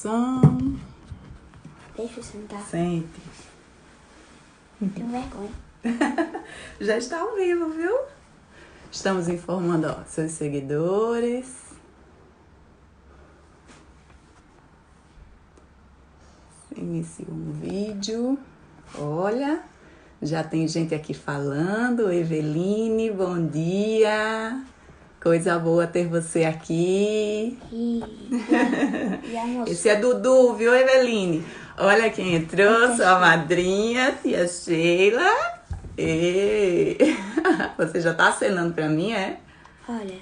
gravação. Deixa eu sentar. Sente. Tenho vergonha. Já está ao vivo, viu? Estamos informando, ó, seus seguidores. Inicia um vídeo. Olha, já tem gente aqui falando. Eveline, bom dia. Coisa boa ter você aqui. E a moça? Esse é Dudu, viu, Eveline? Olha quem entrou, Tia sua madrinha, tia Sheila. E... Você já tá acenando pra mim, é? Olha.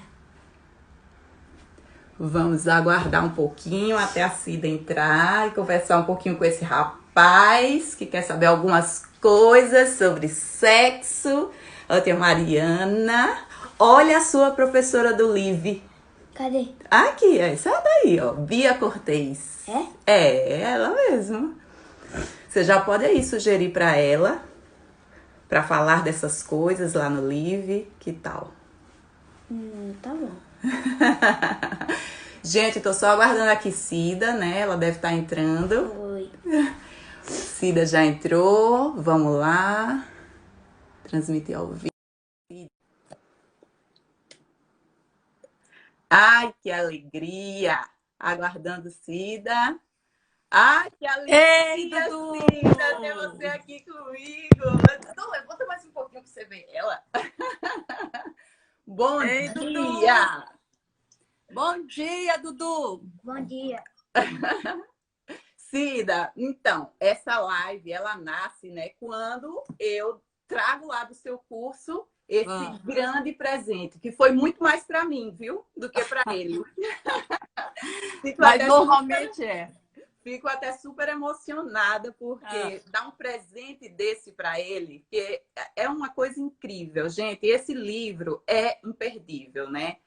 Vamos aguardar um pouquinho até a Cida entrar e conversar um pouquinho com esse rapaz que quer saber algumas coisas sobre sexo. Ó, tia Mariana. Olha a sua professora do LIVE. Cadê? Aqui, essa daí, ó. Bia Cortez. É? É, ela mesmo. Você já pode aí sugerir pra ela, pra falar dessas coisas lá no LIVE, que tal? Tá bom. Gente, tô só aguardando aqui Cida, né? Ela deve estar entrando. Oi. Cida já entrou. Vamos lá. Transmitir ao vivo. Ai, que alegria! Aguardando Cida. Ai, que alegria, Ei, Dudu! Cida, ter você aqui comigo. Não, bota mais um pouquinho pra você ver ela. Bom Ei, dia! Dudu! Bom dia, Dudu! Bom dia. Cida, então, essa live, ela nasce, né, quando eu trago lá do seu curso esse grande presente, que foi muito mais para mim, viu, do que para ele. Mas normalmente é. Fico até super emocionada, porque dar um presente desse para ele, que é uma coisa incrível, gente. Esse livro é imperdível, né?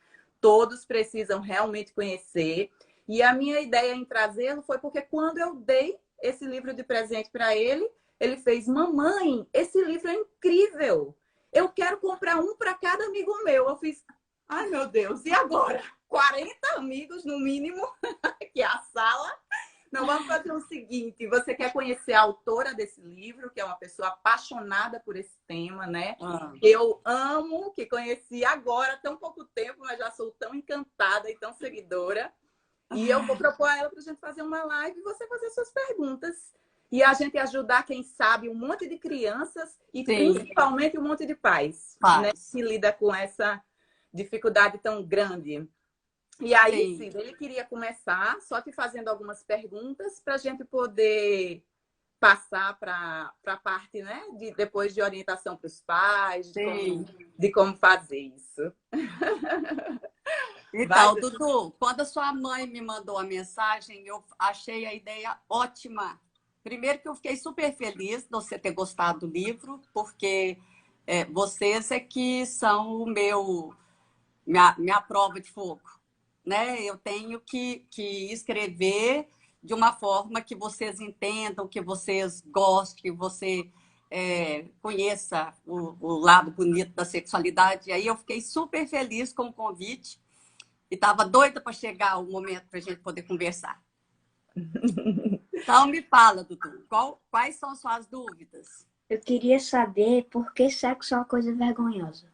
Todos precisam realmente conhecer. E a minha ideia em trazê-lo foi porque quando eu dei esse livro de presente para ele, ele fez: mamãe, esse livro é incrível. Eu quero comprar um para cada amigo meu. Eu fiz: ai, meu Deus, e agora? 40 amigos no mínimo, que é a sala. Não, vamos fazer o seguinte: você quer conhecer a autora desse livro, que é uma pessoa apaixonada por esse tema, né? Eu amo, que conheci agora, há tão pouco tempo, mas já sou tão encantada e tão seguidora. E eu vou propor a ela para a gente fazer uma live e você fazer suas perguntas. E a gente ajudar, quem sabe, um monte de crianças e principalmente um monte de pais, né, que lida com essa dificuldade tão grande. E aí, Cida, ele queria começar só te fazendo algumas perguntas para a gente poder passar para a parte, né, depois de orientação para os pais, de como fazer isso. Então, Dudu, quando a sua mãe me mandou a mensagem, eu achei a ideia ótima. Primeiro que eu fiquei super feliz de você ter gostado do livro, porque vocês é que são o minha prova de fogo, né? Eu tenho que escrever de uma forma que vocês entendam, que vocês gostem, que você conheça o lado bonito da sexualidade. E aí eu fiquei super feliz com o convite e estava doida para chegar o momento para a gente poder conversar. Então me fala, Dudu, quais são as suas dúvidas? Eu queria saber por que sexo é uma coisa vergonhosa.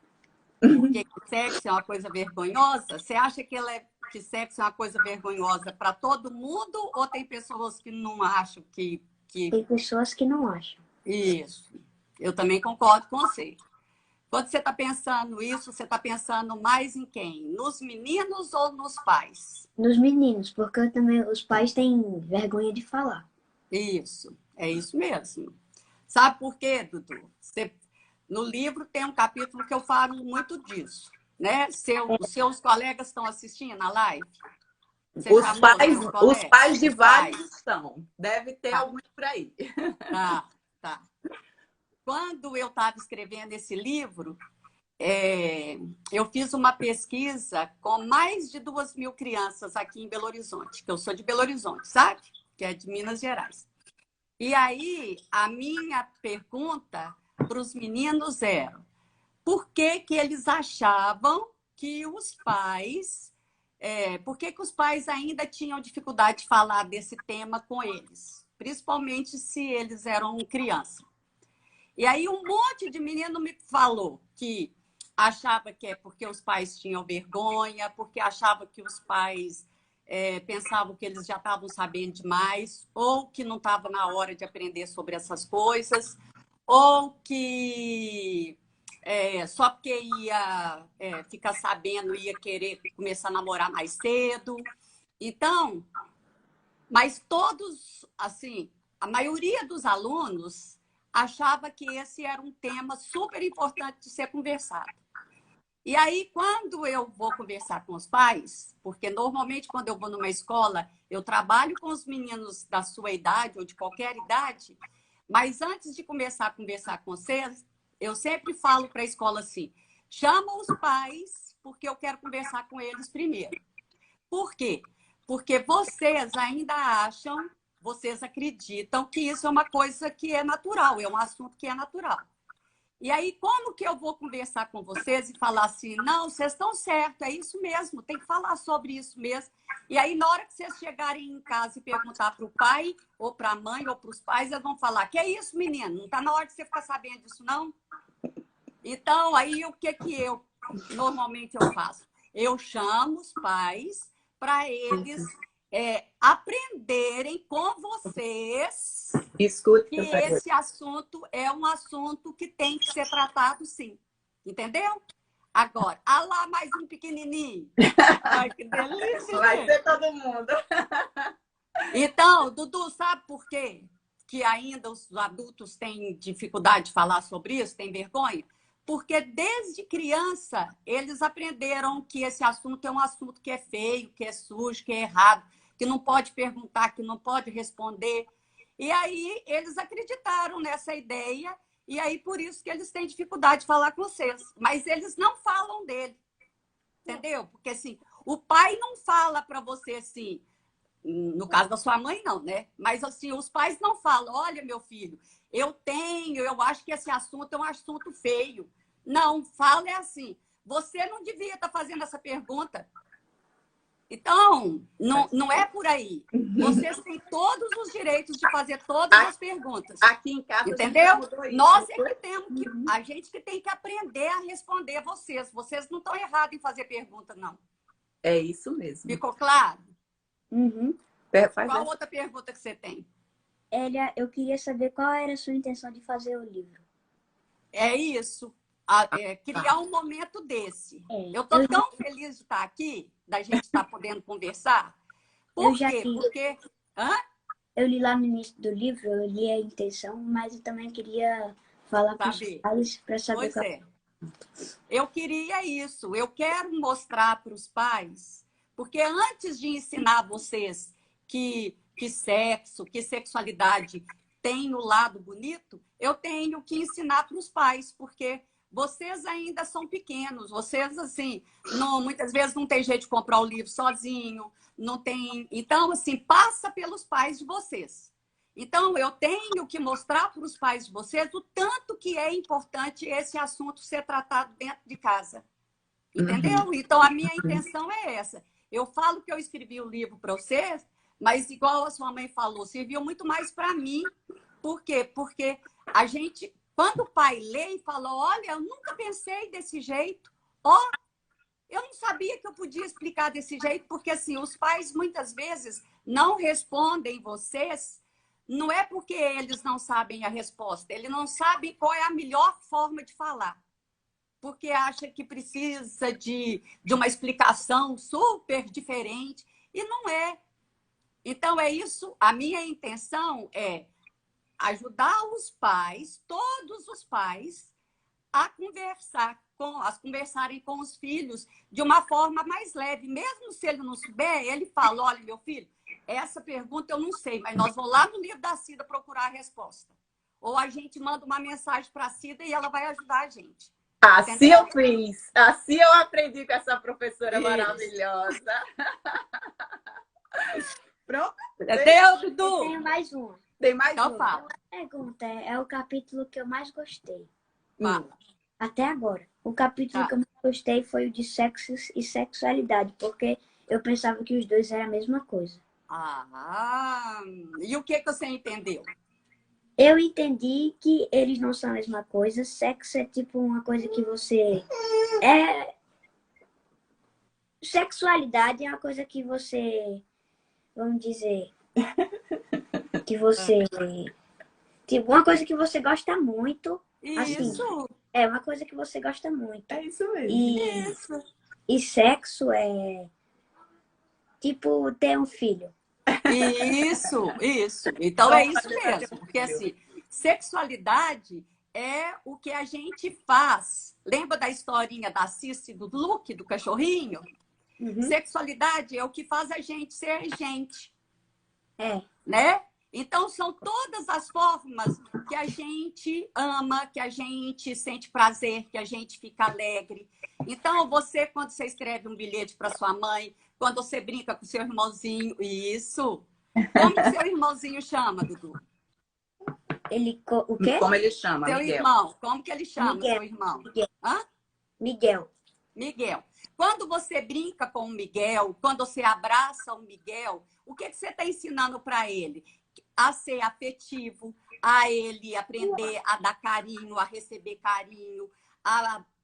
Por que sexo é uma coisa vergonhosa? Você acha que sexo é uma coisa vergonhosa para todo mundo ou tem pessoas que não acham que... Tem pessoas que não acham. Isso. Eu também concordo com você. Quando você está pensando isso, você está pensando mais em quem? Nos meninos ou nos pais? Nos meninos, porque também os pais têm vergonha de falar. Isso, é isso mesmo. Sabe por quê, Dudu? No livro tem um capítulo que eu falo muito disso, né? Seus colegas estão assistindo a live? Os pais de vários estão. Deve ter alguns por aí. Tá. Quando eu estava escrevendo esse livro, eu fiz uma pesquisa com mais de 2.000 crianças aqui em Belo Horizonte, que eu sou de Belo Horizonte, sabe? Que é de Minas Gerais. E aí, a minha pergunta para os meninos era: por que eles achavam que os pais por que que os pais ainda tinham dificuldade de falar desse tema com eles, principalmente se eles eram crianças. E aí um monte de menino me falou que achava que é porque os pais tinham vergonha, porque achava que os pais pensavam que eles já estavam sabendo demais, ou que não estava na hora de aprender sobre essas coisas, ou que só porque ia ficar sabendo, ia querer começar a namorar mais cedo. Então, mas todos, assim, a maioria dos alunos achava que esse era um tema super importante de ser conversado. E aí, quando eu vou conversar com os pais, porque normalmente quando eu vou numa escola, eu trabalho com os meninos da sua idade ou de qualquer idade, mas antes de começar a conversar com vocês, eu sempre falo para a escola assim, chama os pais, porque eu quero conversar com eles primeiro. Por quê? Porque vocês ainda acham, vocês acreditam que isso é uma coisa que é natural, é um assunto que é natural. E aí, como que eu vou conversar com vocês e falar assim, não, vocês estão certos, é isso mesmo, tem que falar sobre isso mesmo. E aí, na hora que vocês chegarem em casa e perguntar para o pai, ou para a mãe, ou para os pais, eles vão falar, que é isso, menino? Não está na hora de você ficar sabendo disso, não? Então, aí, o que que eu normalmente eu faço? Eu chamo os pais para eles aprenderem com vocês que esse assunto é um assunto que tem que ser tratado, sim. Entendeu? Agora, lá mais um pequenininho. Ai, que delícia, vai ser todo mundo. Então, Dudu, sabe por quê que ainda os adultos têm dificuldade de falar sobre isso, têm vergonha? Porque desde criança eles aprenderam que esse assunto é um assunto que é feio, que é sujo, que é errado, que não pode perguntar, que não pode responder. E aí eles acreditaram nessa ideia, e aí por isso que eles têm dificuldade de falar com vocês. Mas eles não falam dele, entendeu? Porque assim, o pai não fala para você assim, no caso da sua mãe não, né? Mas assim, os pais não falam, olha meu filho, eu acho que esse assunto é um assunto feio. Não, fala é assim, você não devia estar fazendo essa pergunta. Então, não é por aí. Vocês têm todos os direitos de fazer todas as perguntas. Aqui em casa, entendeu? Nós é que temos que, a gente que tem que aprender a responder vocês. Vocês não estão errados em fazer pergunta, não. É isso mesmo. Ficou claro? Uhum. Qual outra pergunta que você tem? Elia, eu queria saber qual era a sua intenção de fazer o livro. É isso. Criar um momento desse. Eu estou tão feliz de estar aqui, da gente estar podendo conversar. Por quê? Porque... Eu li lá no início do livro, eu li a intenção, mas eu também queria falar com os pais para saber Eu queria isso. Eu quero mostrar para os pais, porque antes de ensinar vocês que sexo, que sexualidade tem o lado bonito, eu tenho que ensinar para os pais, porque vocês ainda são pequenos, vocês, assim, muitas vezes não tem jeito de comprar o livro sozinho, não tem... Então, assim, passa pelos pais de vocês. Então, eu tenho que mostrar para os pais de vocês o tanto que é importante esse assunto ser tratado dentro de casa. Entendeu? Então, a minha intenção é essa. Eu falo que eu escrevi o livro para vocês, mas, igual a sua mãe falou, serviu muito mais para mim. Por quê? Porque a gente... Quando o pai lê e fala, olha, eu nunca pensei desse jeito. Eu não sabia que eu podia explicar desse jeito, porque assim, os pais muitas vezes não respondem vocês, não é porque eles não sabem a resposta, eles não sabem qual é a melhor forma de falar, porque acha que precisa de uma explicação super diferente, e não é. Então, é isso, a minha intenção é ajudar os pais, todos os pais, a conversarem com os filhos de uma forma mais leve. Mesmo se ele não souber, ele fala, olha, meu filho, essa pergunta eu não sei, mas nós vamos lá no livro da Cida procurar a resposta. Ou a gente manda uma mensagem para a Cida e ela vai ajudar a gente. Assim entendeu? eu fiz. Assim eu aprendi com essa professora maravilhosa. Pronto? Entendeu, Dudu? Eu tenho mais uma. Tem mais Então uma. fala. A pergunta é o capítulo que eu mais gostei. Fala. Até agora. O capítulo que eu mais gostei foi o de sexo e sexualidade, porque eu pensava que os dois eram a mesma coisa. Ah, e o que você entendeu? Eu entendi que eles não são a mesma coisa. Sexo é tipo uma coisa que você... Sexualidade é uma coisa que você... Vamos dizer... Que você... Tipo, uma coisa que você gosta muito. Assim, Isso. é uma coisa que você gosta muito. É isso mesmo. E sexo é... Tipo, ter um filho. Isso. Então é isso mesmo. Porque assim, sexualidade é o que a gente faz. Lembra da historinha da Cici e do Luke, do cachorrinho? Uhum. Sexualidade é o que faz a gente ser gente. É. Né? Então, são todas as formas que a gente ama, que a gente sente prazer, que a gente fica alegre. Então, você, quando você escreve um bilhete para sua mãe, quando você brinca com seu irmãozinho, isso. Como que seu irmãozinho chama, Dudu? O quê? Como ele chama, Seu Miguel? Irmão. Como que ele chama, Miguel. seu irmão? Miguel. Hã? Miguel. Miguel. Quando você brinca com o Miguel, quando você abraça o Miguel, o que você está ensinando para ele? A ser afetivo, a ele aprender a dar carinho, a receber carinho.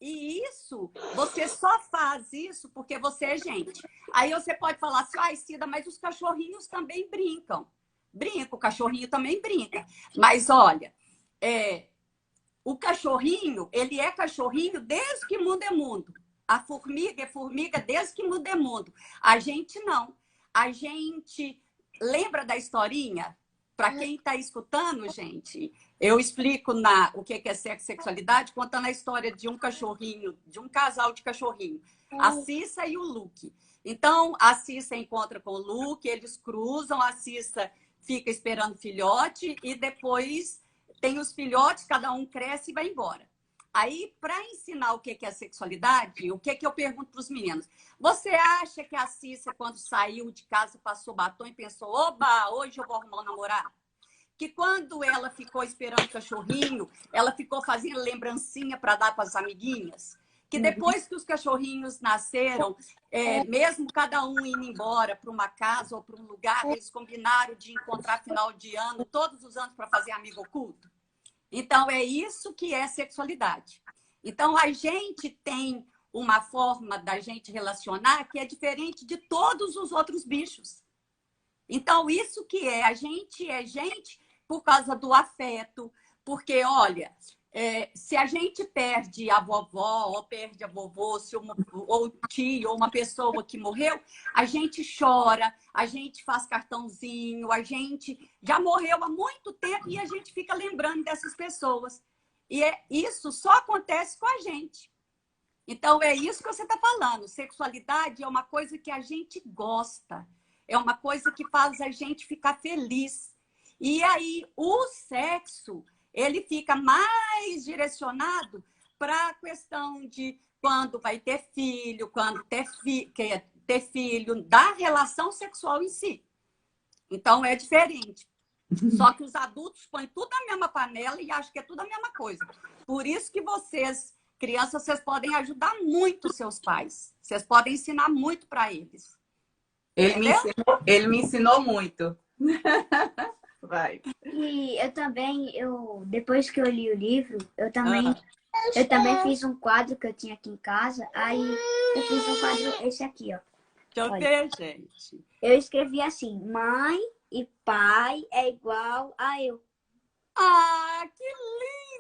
E isso, você só faz isso porque você é gente. Aí você pode falar assim, ai, Cida, mas os cachorrinhos também brincam. Brinca, o cachorrinho também brinca. Mas olha, o cachorrinho, ele é cachorrinho desde que mundo é mundo. A formiga é formiga desde que mundo é mundo. A gente não. A gente lembra da historinha? Para quem está escutando, gente, eu explico o que é sexo e sexualidade, contando a história de um cachorrinho, de um casal de cachorrinho, a Cissa e o Luke. Então, a Cissa encontra com o Luke, eles cruzam, a Cissa fica esperando o filhote e depois tem os filhotes, cada um cresce e vai embora. Aí, para ensinar o que é sexualidade, o que eu pergunto para os meninos? Você acha que a Cissa, quando saiu de casa, passou batom e pensou, oba, hoje eu vou arrumar um namorado? Que quando ela ficou esperando o cachorrinho, ela ficou fazendo lembrancinha para dar para as amiguinhas? Que depois que os cachorrinhos nasceram, mesmo cada um indo embora para uma casa ou para um lugar, eles combinaram de encontrar final de ano, todos os anos, para fazer amigo oculto? Então, é isso que é sexualidade. Então, a gente tem uma forma da gente relacionar que é diferente de todos os outros bichos. Então, isso que a gente por causa do afeto. Porque, olha, se a gente perde a vovó, ou perde a vovô, ou o tio, ou uma pessoa que morreu, a gente chora, a gente faz cartãozinho, a gente já morreu há muito tempo e a gente fica lembrando dessas pessoas. E isso só acontece com a gente. Então, é isso que você está falando. Sexualidade é uma coisa que a gente gosta. É uma coisa que faz a gente ficar feliz. E aí, o sexo, ele fica mais direcionado para a questão de quando vai ter filho, quando quer ter filho, da relação sexual em si. Então, é diferente. Só que os adultos põem tudo na mesma panela e acham que é tudo a mesma coisa. Por isso que vocês, crianças, vocês ajudar muito os seus pais. Vocês podem ensinar muito para eles. Ele me ensinou muito. Vai. E eu também, depois que eu li o livro, eu também fiz um quadro que eu tinha aqui em casa. Aí eu fiz um quadro, esse aqui, ó. Deixa eu ver, gente. Eu escrevi assim, mãe e pai é igual a eu. Ah, que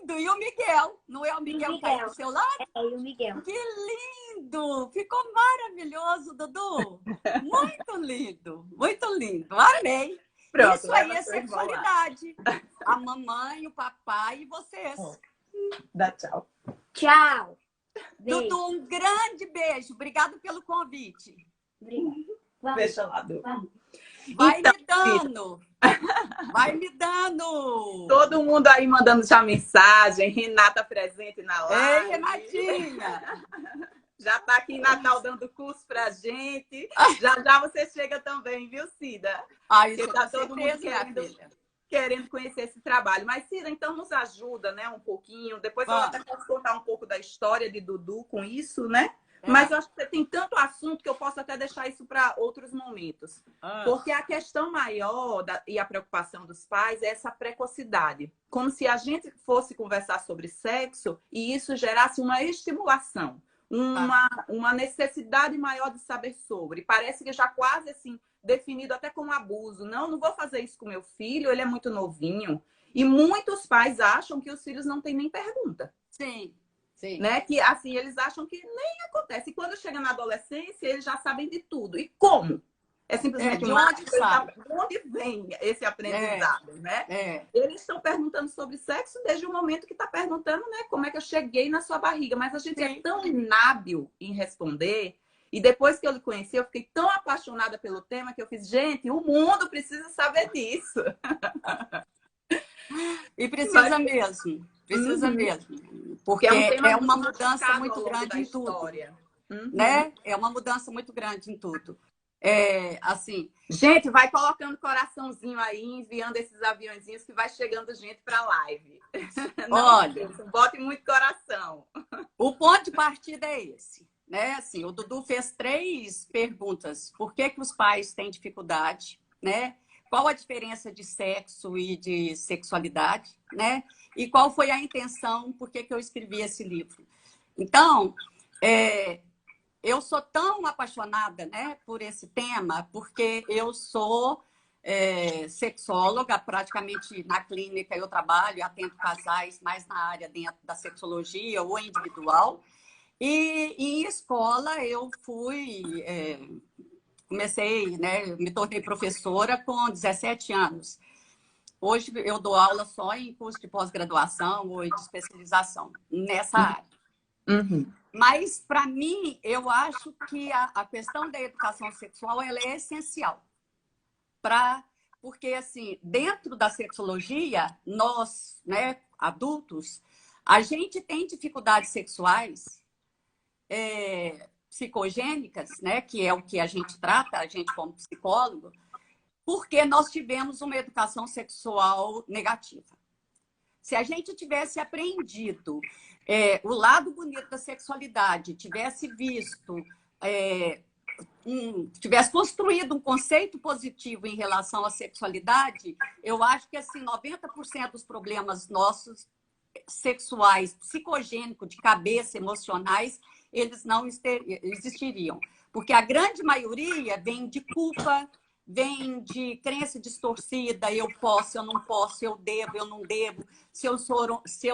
lindo! E o Miguel? Não é o Miguel que está aí do seu lado? É, e o Miguel. Que lindo! Ficou maravilhoso, Dudu! Muito lindo! Muito lindo! Amei! Pronto, isso aí é sexualidade. A mamãe, o papai e vocês. Dá tchau. Tchau! Beijo. Dudu, um grande beijo. Obrigado pelo convite. Obrigada. Deixa lá, Dudu. Vai então, me dando. Vai me dando. Todo mundo aí mandando já mensagem. Renata presente na live. Ei, Renatinha. Já está aqui em Natal dando curso pra gente. Já você chega também, viu, Cida? Isso tá todo mundo querendo conhecer esse trabalho. Mas, Cida, então nos ajuda, né, um pouquinho. Depois ela até pode contar um pouco da história de Dudu com isso, né? Mas eu acho que você tem tanto assunto que eu posso até deixar isso para outros momentos. Porque a questão maior e a preocupação dos pais é essa precocidade. Como se a gente fosse conversar sobre sexo e isso gerasse uma estimulação, uma necessidade maior de saber sobre. Parece que já quase assim, definido até como abuso. Não vou fazer isso com meu filho, ele é muito novinho. E muitos pais acham que os filhos não têm nem pergunta. Sim. Sim. Né? Que assim, eles acham que nem acontece. E quando chega na adolescência, eles já sabem de tudo. E como? É simplesmente de onde sabe? De onde vem esse aprendizado, né? Eles estão perguntando sobre sexo desde o momento que está perguntando, né? Como é que eu cheguei na sua barriga? Mas a gente é tão inábil em responder. E depois que eu lhe conheci, eu fiquei tão apaixonada pelo tema que eu fiz, gente, o mundo precisa saber disso. E precisa mesmo. Precisa mesmo. Porque é uma mudança muito grande em tudo. Né? É uma mudança muito grande em tudo. Assim, gente, vai colocando coraçãozinho aí, enviando esses aviãozinhos que vai chegando gente para a live. Olha, bote muito coração. O ponto de partida é esse. Né? Assim, o Dudu fez 3 perguntas. Por que os pais têm dificuldade? Né? Qual a diferença de sexo e de sexualidade, né? E qual foi a intenção, por que eu escrevi esse livro? Então, eu sou tão apaixonada, né, por esse tema, porque eu sou sexóloga, praticamente na clínica eu trabalho, atendo casais mais na área dentro da sexologia ou individual. E em escola eu fui... comecei, né? Me tornei professora com 17 anos. Hoje eu dou aula só em curso de pós-graduação ou de especialização nessa área. Mas, para mim, eu acho que a questão da educação sexual ela é essencial. Porque, assim, dentro da sexologia, nós, né, adultos, a gente tem dificuldades sexuais psicogênicas, né, que é o que a gente trata, a gente como psicólogo, porque nós tivemos uma educação sexual negativa. Se a gente tivesse aprendido o lado bonito da sexualidade, tivesse visto, tivesse construído um conceito positivo em relação à sexualidade, eu acho que assim, 90% dos problemas nossos sexuais, psicogênicos, de cabeça, emocionais, eles não existiriam. Porque a grande maioria vem de culpa, vem de crença distorcida, eu posso, eu não posso, eu devo, eu não devo. Se eu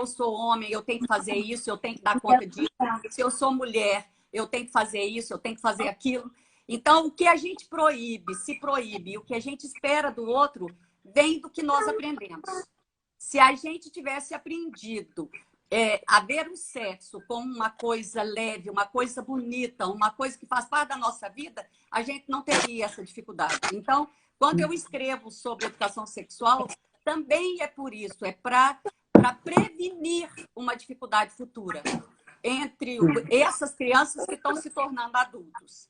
sou homem, eu tenho que fazer isso, eu tenho que dar conta disso. Se eu sou mulher, eu tenho que fazer isso, eu tenho que fazer aquilo. Então, o que a gente proíbe, se proíbe, o que a gente espera do outro, vem do que nós aprendemos. Se a gente tivesse aprendido a ver o sexo como uma coisa leve, uma coisa bonita, uma coisa que faz parte da nossa vida, a gente não teria essa dificuldade. Então, quando eu escrevo sobre educação sexual, também é por isso, é para prevenir uma dificuldade futura entre essas crianças que estão se tornando adultos.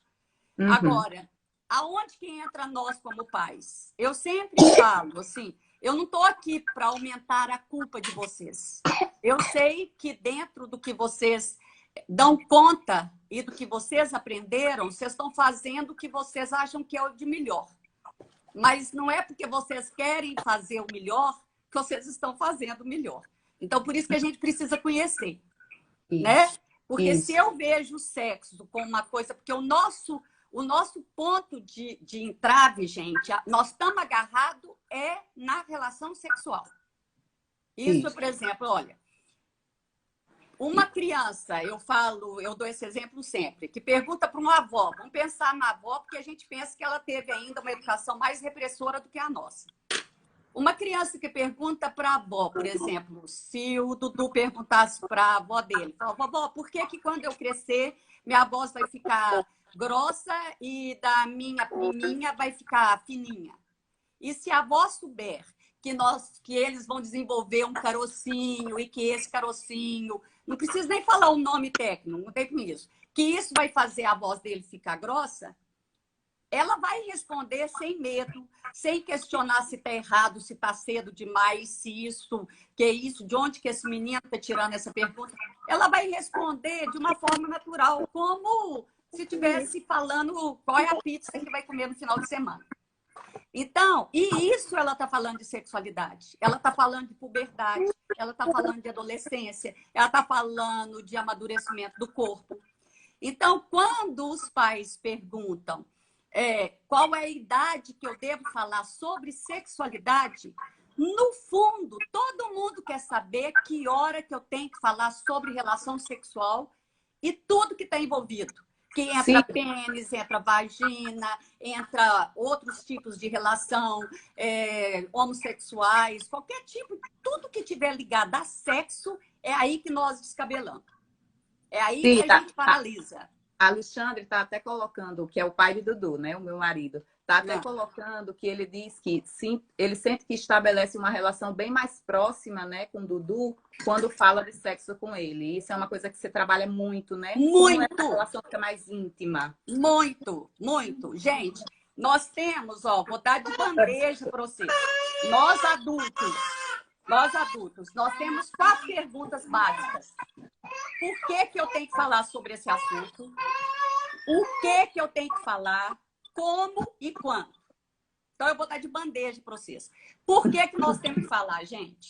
Agora, aonde que entra nós como pais? Eu sempre falo assim, eu não estou aqui para aumentar a culpa de vocês. Eu sei que dentro do que vocês dão conta e do que vocês aprenderam, vocês estão fazendo o que vocês acham que é o de melhor. Mas não é porque vocês querem fazer o melhor que vocês estão fazendo o melhor. Então, por isso que a gente precisa conhecer. Né? Porque se eu vejo o sexo como uma coisa... Porque o nosso ponto de entrave, gente, nós estamos agarrados na relação sexual. Isso, por exemplo, olha, uma criança, eu dou esse exemplo sempre, que pergunta para uma avó, vamos pensar na avó, porque a gente pensa que ela teve ainda uma educação mais repressora do que a nossa. Uma criança que pergunta para a avó, por exemplo, se o Dudu perguntasse para a avó dele, fala, vovó, por que quando eu crescer, minha voz vai ficar grossa e da minha priminha vai ficar fininha? E se a avó souber que eles vão desenvolver um carocinho e que esse carocinho, não precisa nem falar o nome técnico, não tem com isso, que isso vai fazer a voz dele ficar grossa, ela vai responder sem medo, sem questionar se está errado, se está cedo demais, se isso, que é isso, de onde que esse menino está tirando essa pergunta. Ela vai responder de uma forma natural, como se estivesse falando qual é a pizza que vai comer no final de semana. Então, e isso ela está falando de sexualidade, ela está falando de puberdade, ela está falando de adolescência, ela está falando de amadurecimento do corpo. Então, quando os pais perguntam qual é a idade que eu devo falar sobre sexualidade, no fundo, todo mundo quer saber que hora que eu tenho que falar sobre relação sexual e tudo que está envolvido. Que entra pênis, entra vagina, entra outros tipos de relação, homossexuais, qualquer tipo, tudo que tiver ligado a sexo, é aí que nós descabelamos. É aí que a gente paralisa. Alexandre está até colocando, que é o pai de Dudu, né? O meu marido. Está até colocando que ele diz que sim, ele sente que estabelece uma relação bem mais próxima, né, com o Dudu quando fala de sexo com ele. Isso é uma coisa que você trabalha muito, né? Muito! Como a relação fica mais íntima. Muito, muito. Gente, nós temos, vou dar de bandeja para vocês. Nós adultos, nós temos 4 perguntas básicas. Por que que eu tenho que falar sobre esse assunto? O que que eu tenho que falar? Como e quando? Então, eu vou dar de bandeja para vocês. Por que que nós temos que falar, gente?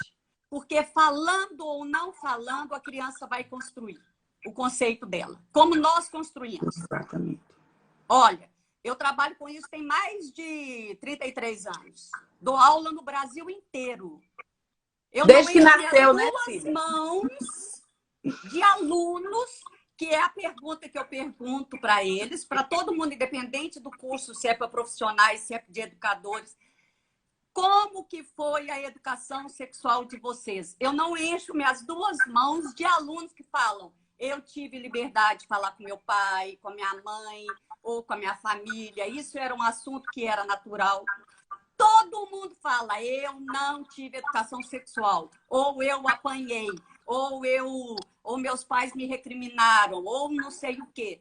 Porque falando ou não falando, a criança vai construir o conceito dela. Como nós construímos. Exatamente. Olha, eu trabalho com isso tem mais de 33 anos. Dou aula no Brasil inteiro. Eu Desde que não nasceu, né, duas filha? mãos de alunos, que é a pergunta que eu pergunto para eles, para todo mundo, independente do curso, se é para profissionais, se é de educadores. Como que foi a educação sexual de vocês? Eu não encho minhas 2 mãos de alunos que falam: eu tive liberdade de falar com meu pai, com a minha mãe, ou com a minha família. Isso era um assunto que era natural. Todo mundo fala: eu não tive educação sexual, ou eu apanhei, ou meus pais me recriminaram, ou não sei o quê.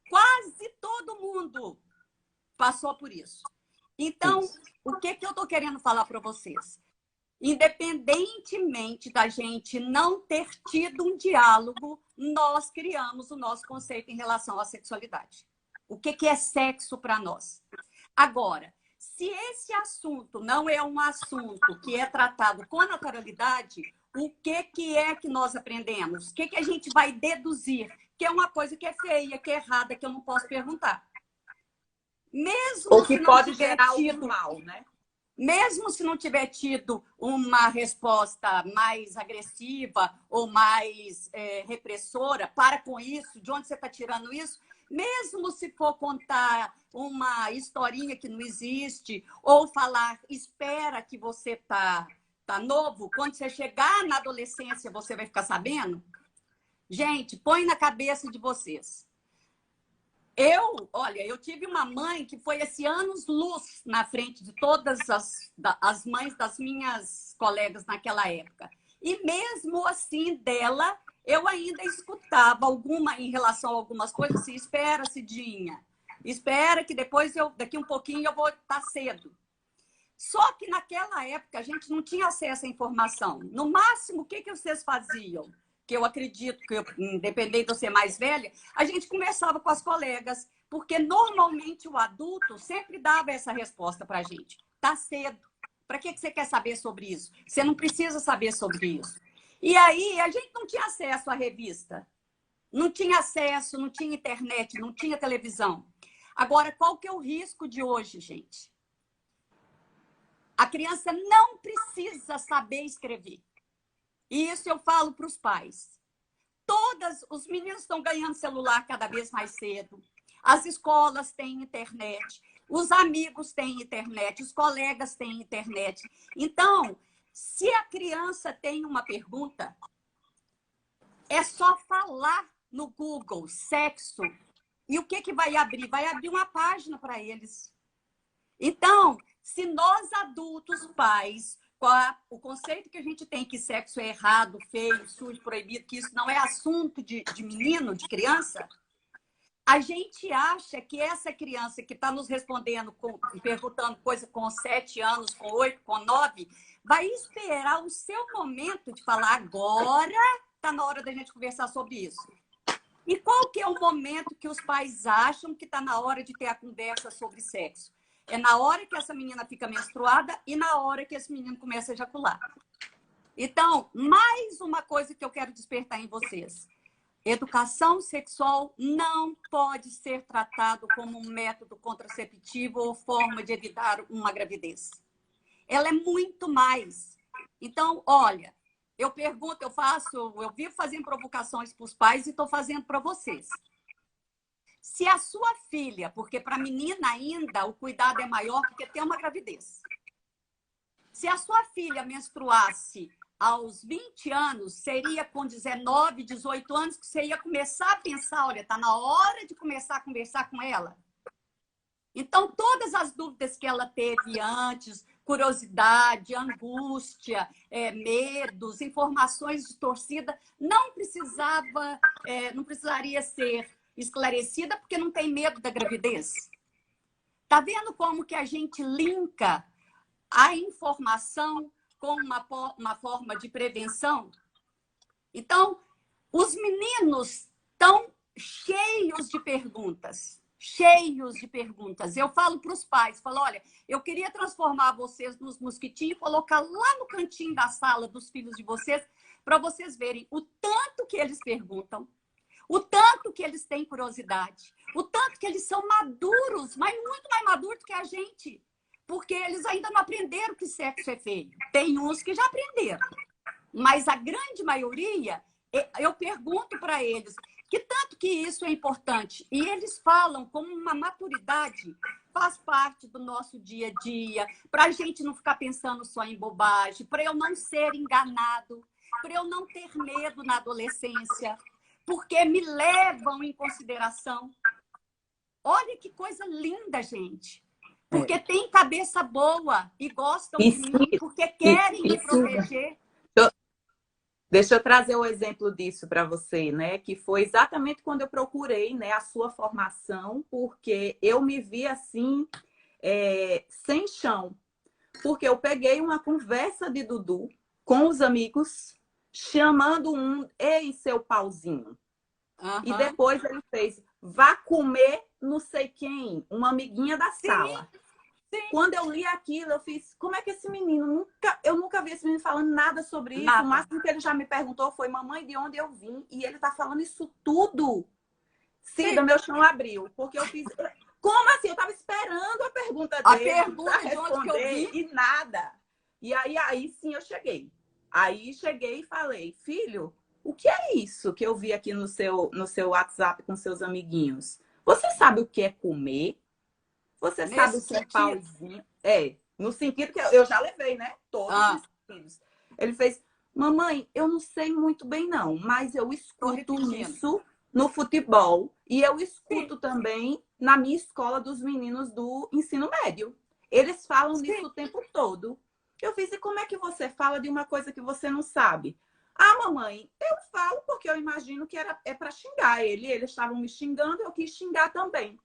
Quase todo mundo passou por isso. Então, o que eu estou querendo falar para vocês? Independentemente da gente não ter tido um diálogo, nós criamos o nosso conceito em relação à sexualidade. O que é sexo para nós? Agora, se esse assunto não é um assunto que é tratado com naturalidade, o que é que nós aprendemos? O que a gente vai deduzir? Que é uma coisa que é feia, que é errada, que eu não posso perguntar. Mesmo ou que se pode não tiver gerar tido, algum mal, né? mesmo se não tiver tido uma resposta mais agressiva ou mais repressora, para com isso, de onde você está tirando isso? Mesmo se for contar uma historinha que não existe, ou falar, espera que você tá novo, quando você chegar na adolescência, você vai ficar sabendo? Gente, põe na cabeça de vocês. Olha, eu tive uma mãe que foi esse anos-luz na frente de todas as mães das minhas colegas naquela época. E mesmo assim dela, eu ainda escutava em relação a algumas coisas, assim: espera, Cidinha, espera que depois daqui um pouquinho eu vou estar cedo. Só que naquela época a gente não tinha acesso à informação. No máximo, o que vocês faziam? Que eu acredito que, independente de eu ser mais velha, a gente conversava com as colegas, porque normalmente o adulto sempre dava essa resposta para a gente: tá cedo. Para que você quer saber sobre isso? Você não precisa saber sobre isso. E aí a gente não tinha acesso à revista, não tinha acesso, não tinha internet, não tinha televisão. Agora, qual que é o risco de hoje, gente? A criança não precisa saber escrever. E isso eu falo para os pais. Os meninos estão ganhando celular cada vez mais cedo. As escolas têm internet. Os amigos têm internet. Os colegas têm internet. Então, se a criança tem uma pergunta, é só falar no Google sexo. E o que vai abrir? Vai abrir uma página para eles. Então, se nós adultos, pais, o conceito que a gente tem que sexo é errado, feio, sujo, proibido, que isso não é assunto de menino, de criança, A gente acha que essa criança que está nos respondendo, perguntando coisa com 7 anos, com 8, com 9, vai esperar o seu momento de falar agora está na hora da gente conversar sobre isso. E qual que é o momento que os pais acham que está na hora de ter a conversa sobre sexo? É na hora que essa menina fica menstruada e na hora que esse menino começa a ejacular. Então, mais uma coisa que eu quero despertar em vocês. Educação sexual não pode ser tratado como um método contraceptivo ou forma de evitar uma gravidez. Ela é muito mais. Então, olha, eu pergunto, eu vivo fazendo provocações para os pais e estou fazendo para vocês. Se a sua filha, porque para a menina ainda o cuidado é maior porque tem uma gravidez. Se a sua filha menstruasse aos 20 anos, seria com 19, 18 anos que você ia começar a pensar, olha, está na hora de começar a conversar com ela. Então, todas as dúvidas que ela teve antes, curiosidade, angústia, medos, informações distorcidas, não precisaria ser esclarecida porque não tem medo da gravidez. Tá vendo como que a gente linka a informação com uma forma de prevenção? Então, os meninos estão cheios de perguntas. Cheios de perguntas. Eu falo para os pais, falo, olha, eu queria transformar vocês nos mosquitinhos e colocar lá no cantinho da sala dos filhos de vocês, para vocês verem o tanto que eles perguntam, o tanto que eles têm curiosidade, o tanto que eles são maduros, mas muito mais maduros do que a gente. Porque eles ainda não aprenderam que sexo é feio. Tem uns que já aprenderam. Mas a grande maioria, eu pergunto para eles que tanto que isso é importante. E eles falam como uma maturidade, faz parte do nosso dia a dia, para a gente não ficar pensando só em bobagem, para eu não ser enganado, para eu não ter medo na adolescência, porque me levam em consideração. Olha que coisa linda, gente. Porque tem cabeça boa e gostam de mim, porque querem me proteger. Deixa eu trazer o exemplo disso para você, né? Que foi exatamente quando eu procurei, né, a sua formação, porque eu me vi assim, sem chão. Porque eu peguei uma conversa de Dudu com os amigos, chamando ei, seu pauzinho. E depois ele fez, vá comer não sei quem, uma amiguinha da sala. Sim. Quando eu li aquilo, eu fiz, como é que esse menino, eu nunca vi esse menino falando nada sobre isso. Nada. O máximo que ele já me perguntou foi, mamãe, de onde eu vim? E ele tá falando isso tudo. Cida, meu chão abriu. Porque eu fiz, como assim? Eu tava esperando a pergunta dele pra responder e nada. E aí sim eu cheguei. Aí cheguei e falei, filho, o que é isso que eu vi aqui no seu WhatsApp com seus amiguinhos? Você sabe o que é comer? Você sabe o que é pauzinho? No sentido que eu já levei, né? Todos os sentidos. Ele fez, mamãe, eu não sei muito bem não, mas eu escuto isso no futebol e eu escuto também na minha escola dos meninos do ensino médio. Eles falam disso o tempo todo. Eu fiz, e como é que você fala de uma coisa que você não sabe? Ah, mamãe, eu falo porque eu imagino que é para xingar ele. Eles estavam me xingando, eu quis xingar também.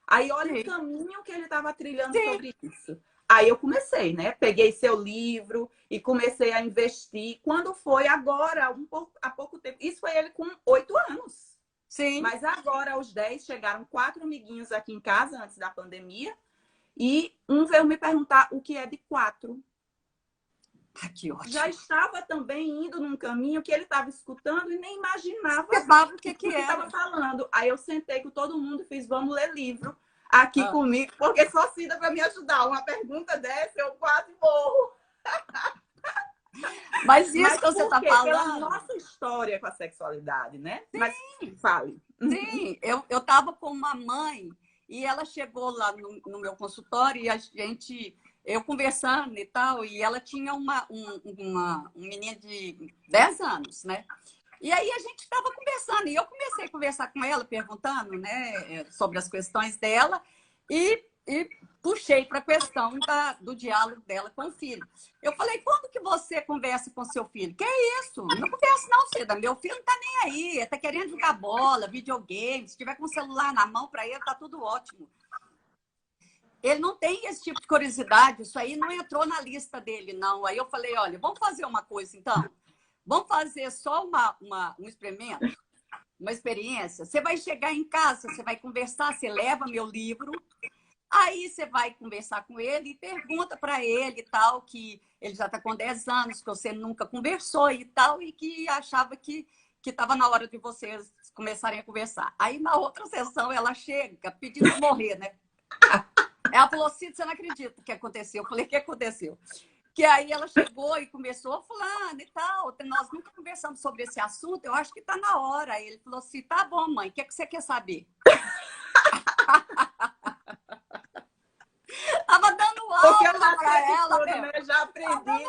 Aí olha o caminho que ele estava trilhando sobre isso. Aí eu comecei, né? Peguei seu livro e comecei a investir. Quando foi agora, há pouco tempo. Isso foi ele com 8 anos. Sim. Mas agora, aos 10, chegaram 4 amiguinhos aqui em casa, antes da pandemia. E um veio me perguntar o que é de 4. Que ótimo. Já estava também indo num caminho que ele estava escutando e nem imaginava o que estava falando. Aí eu sentei com todo mundo e fiz, vamos ler livro aqui comigo, porque só Cida para me ajudar. Uma pergunta dessa, eu quase morro. Mas isso que você está falando... Pela nossa história com a sexualidade, né? Sim. Mas fale. Sim, eu estava com uma mãe e ela chegou lá no meu consultório e eu conversando e tal, e ela tinha um menino de 10 anos, né? E aí a gente estava conversando, e eu comecei a conversar com ela, perguntando, né, sobre as questões dela, e puxei para a questão do diálogo dela com o filho. Eu falei, quando que você conversa com seu filho? Que é isso? Não conversa não, Cida. Meu filho não tá nem aí. Ele tá querendo jogar bola, videogame. Se tiver com o celular na mão para ele, tá tudo ótimo. Ele não tem esse tipo de curiosidade. Isso aí não entrou na lista dele, não. Aí eu falei, olha, vamos fazer uma coisa, então. Vamos fazer só um experimento, uma experiência. Você vai chegar em casa, você vai conversar, você leva meu livro. Aí você vai conversar com ele e pergunta para ele e tal, que ele já está com 10 anos, que você nunca conversou e tal, e que achava que estava na hora de vocês começarem a conversar. Aí, na outra sessão, ela chega pedindo para morrer, né? Ela falou, Cida, você não acredita o que aconteceu. Eu falei, o que aconteceu? Que aí ela chegou e começou falando e tal, nós nunca conversamos sobre esse assunto, eu acho que está na hora. Aí ele falou assim, tá bom, mãe, o que você quer saber? Tava dando aula para ela, tudo, né? Eu já aprendi.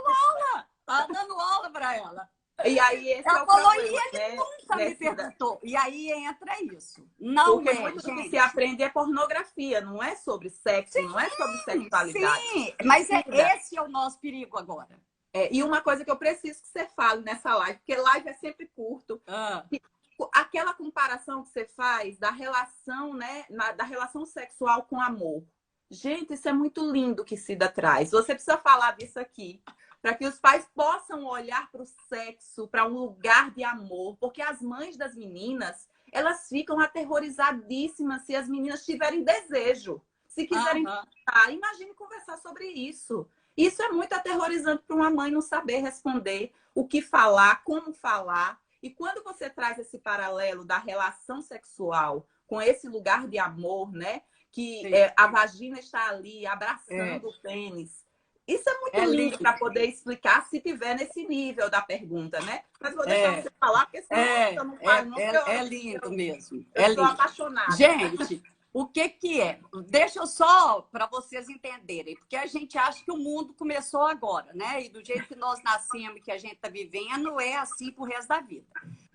Tava dando aula para ela. E aí esse ela é o falou, problema, e ele né? nunca me perguntou. E aí entra isso. Não porque é, muito do gente. que se aprende é pornografia, não é sobre sexo, Sim, não é sobre sexualidade. Sim, mas esse é o nosso perigo agora. E uma coisa que eu preciso que você fale nessa live, porque live é sempre curto. Aquela comparação que você faz da relação, né, da relação sexual com amor. Gente, isso é muito lindo que Cida traz. Você precisa falar disso aqui, para que os pais possam olhar para o sexo, para um lugar de amor, porque as mães das meninas, elas ficam aterrorizadíssimas se as meninas tiverem desejo. Se quiserem conversar, imagine conversar sobre isso. Isso é muito aterrorizante para uma mãe não saber responder o que falar, como falar. E quando você traz esse paralelo da relação sexual com esse lugar de amor, né? Que a vagina está ali abraçando o pênis. Isso é muito lindo para poder explicar se tiver nesse nível da pergunta, né? Mas vou deixar você falar, porque senão eu não falo. É lindo mesmo. Eu sou apaixonada. Gente, o que é? Deixa eu só para vocês entenderem, porque a gente acha que o mundo começou agora, né? E do jeito que nós nascemos, que a gente está vivendo, é assim pro resto da vida.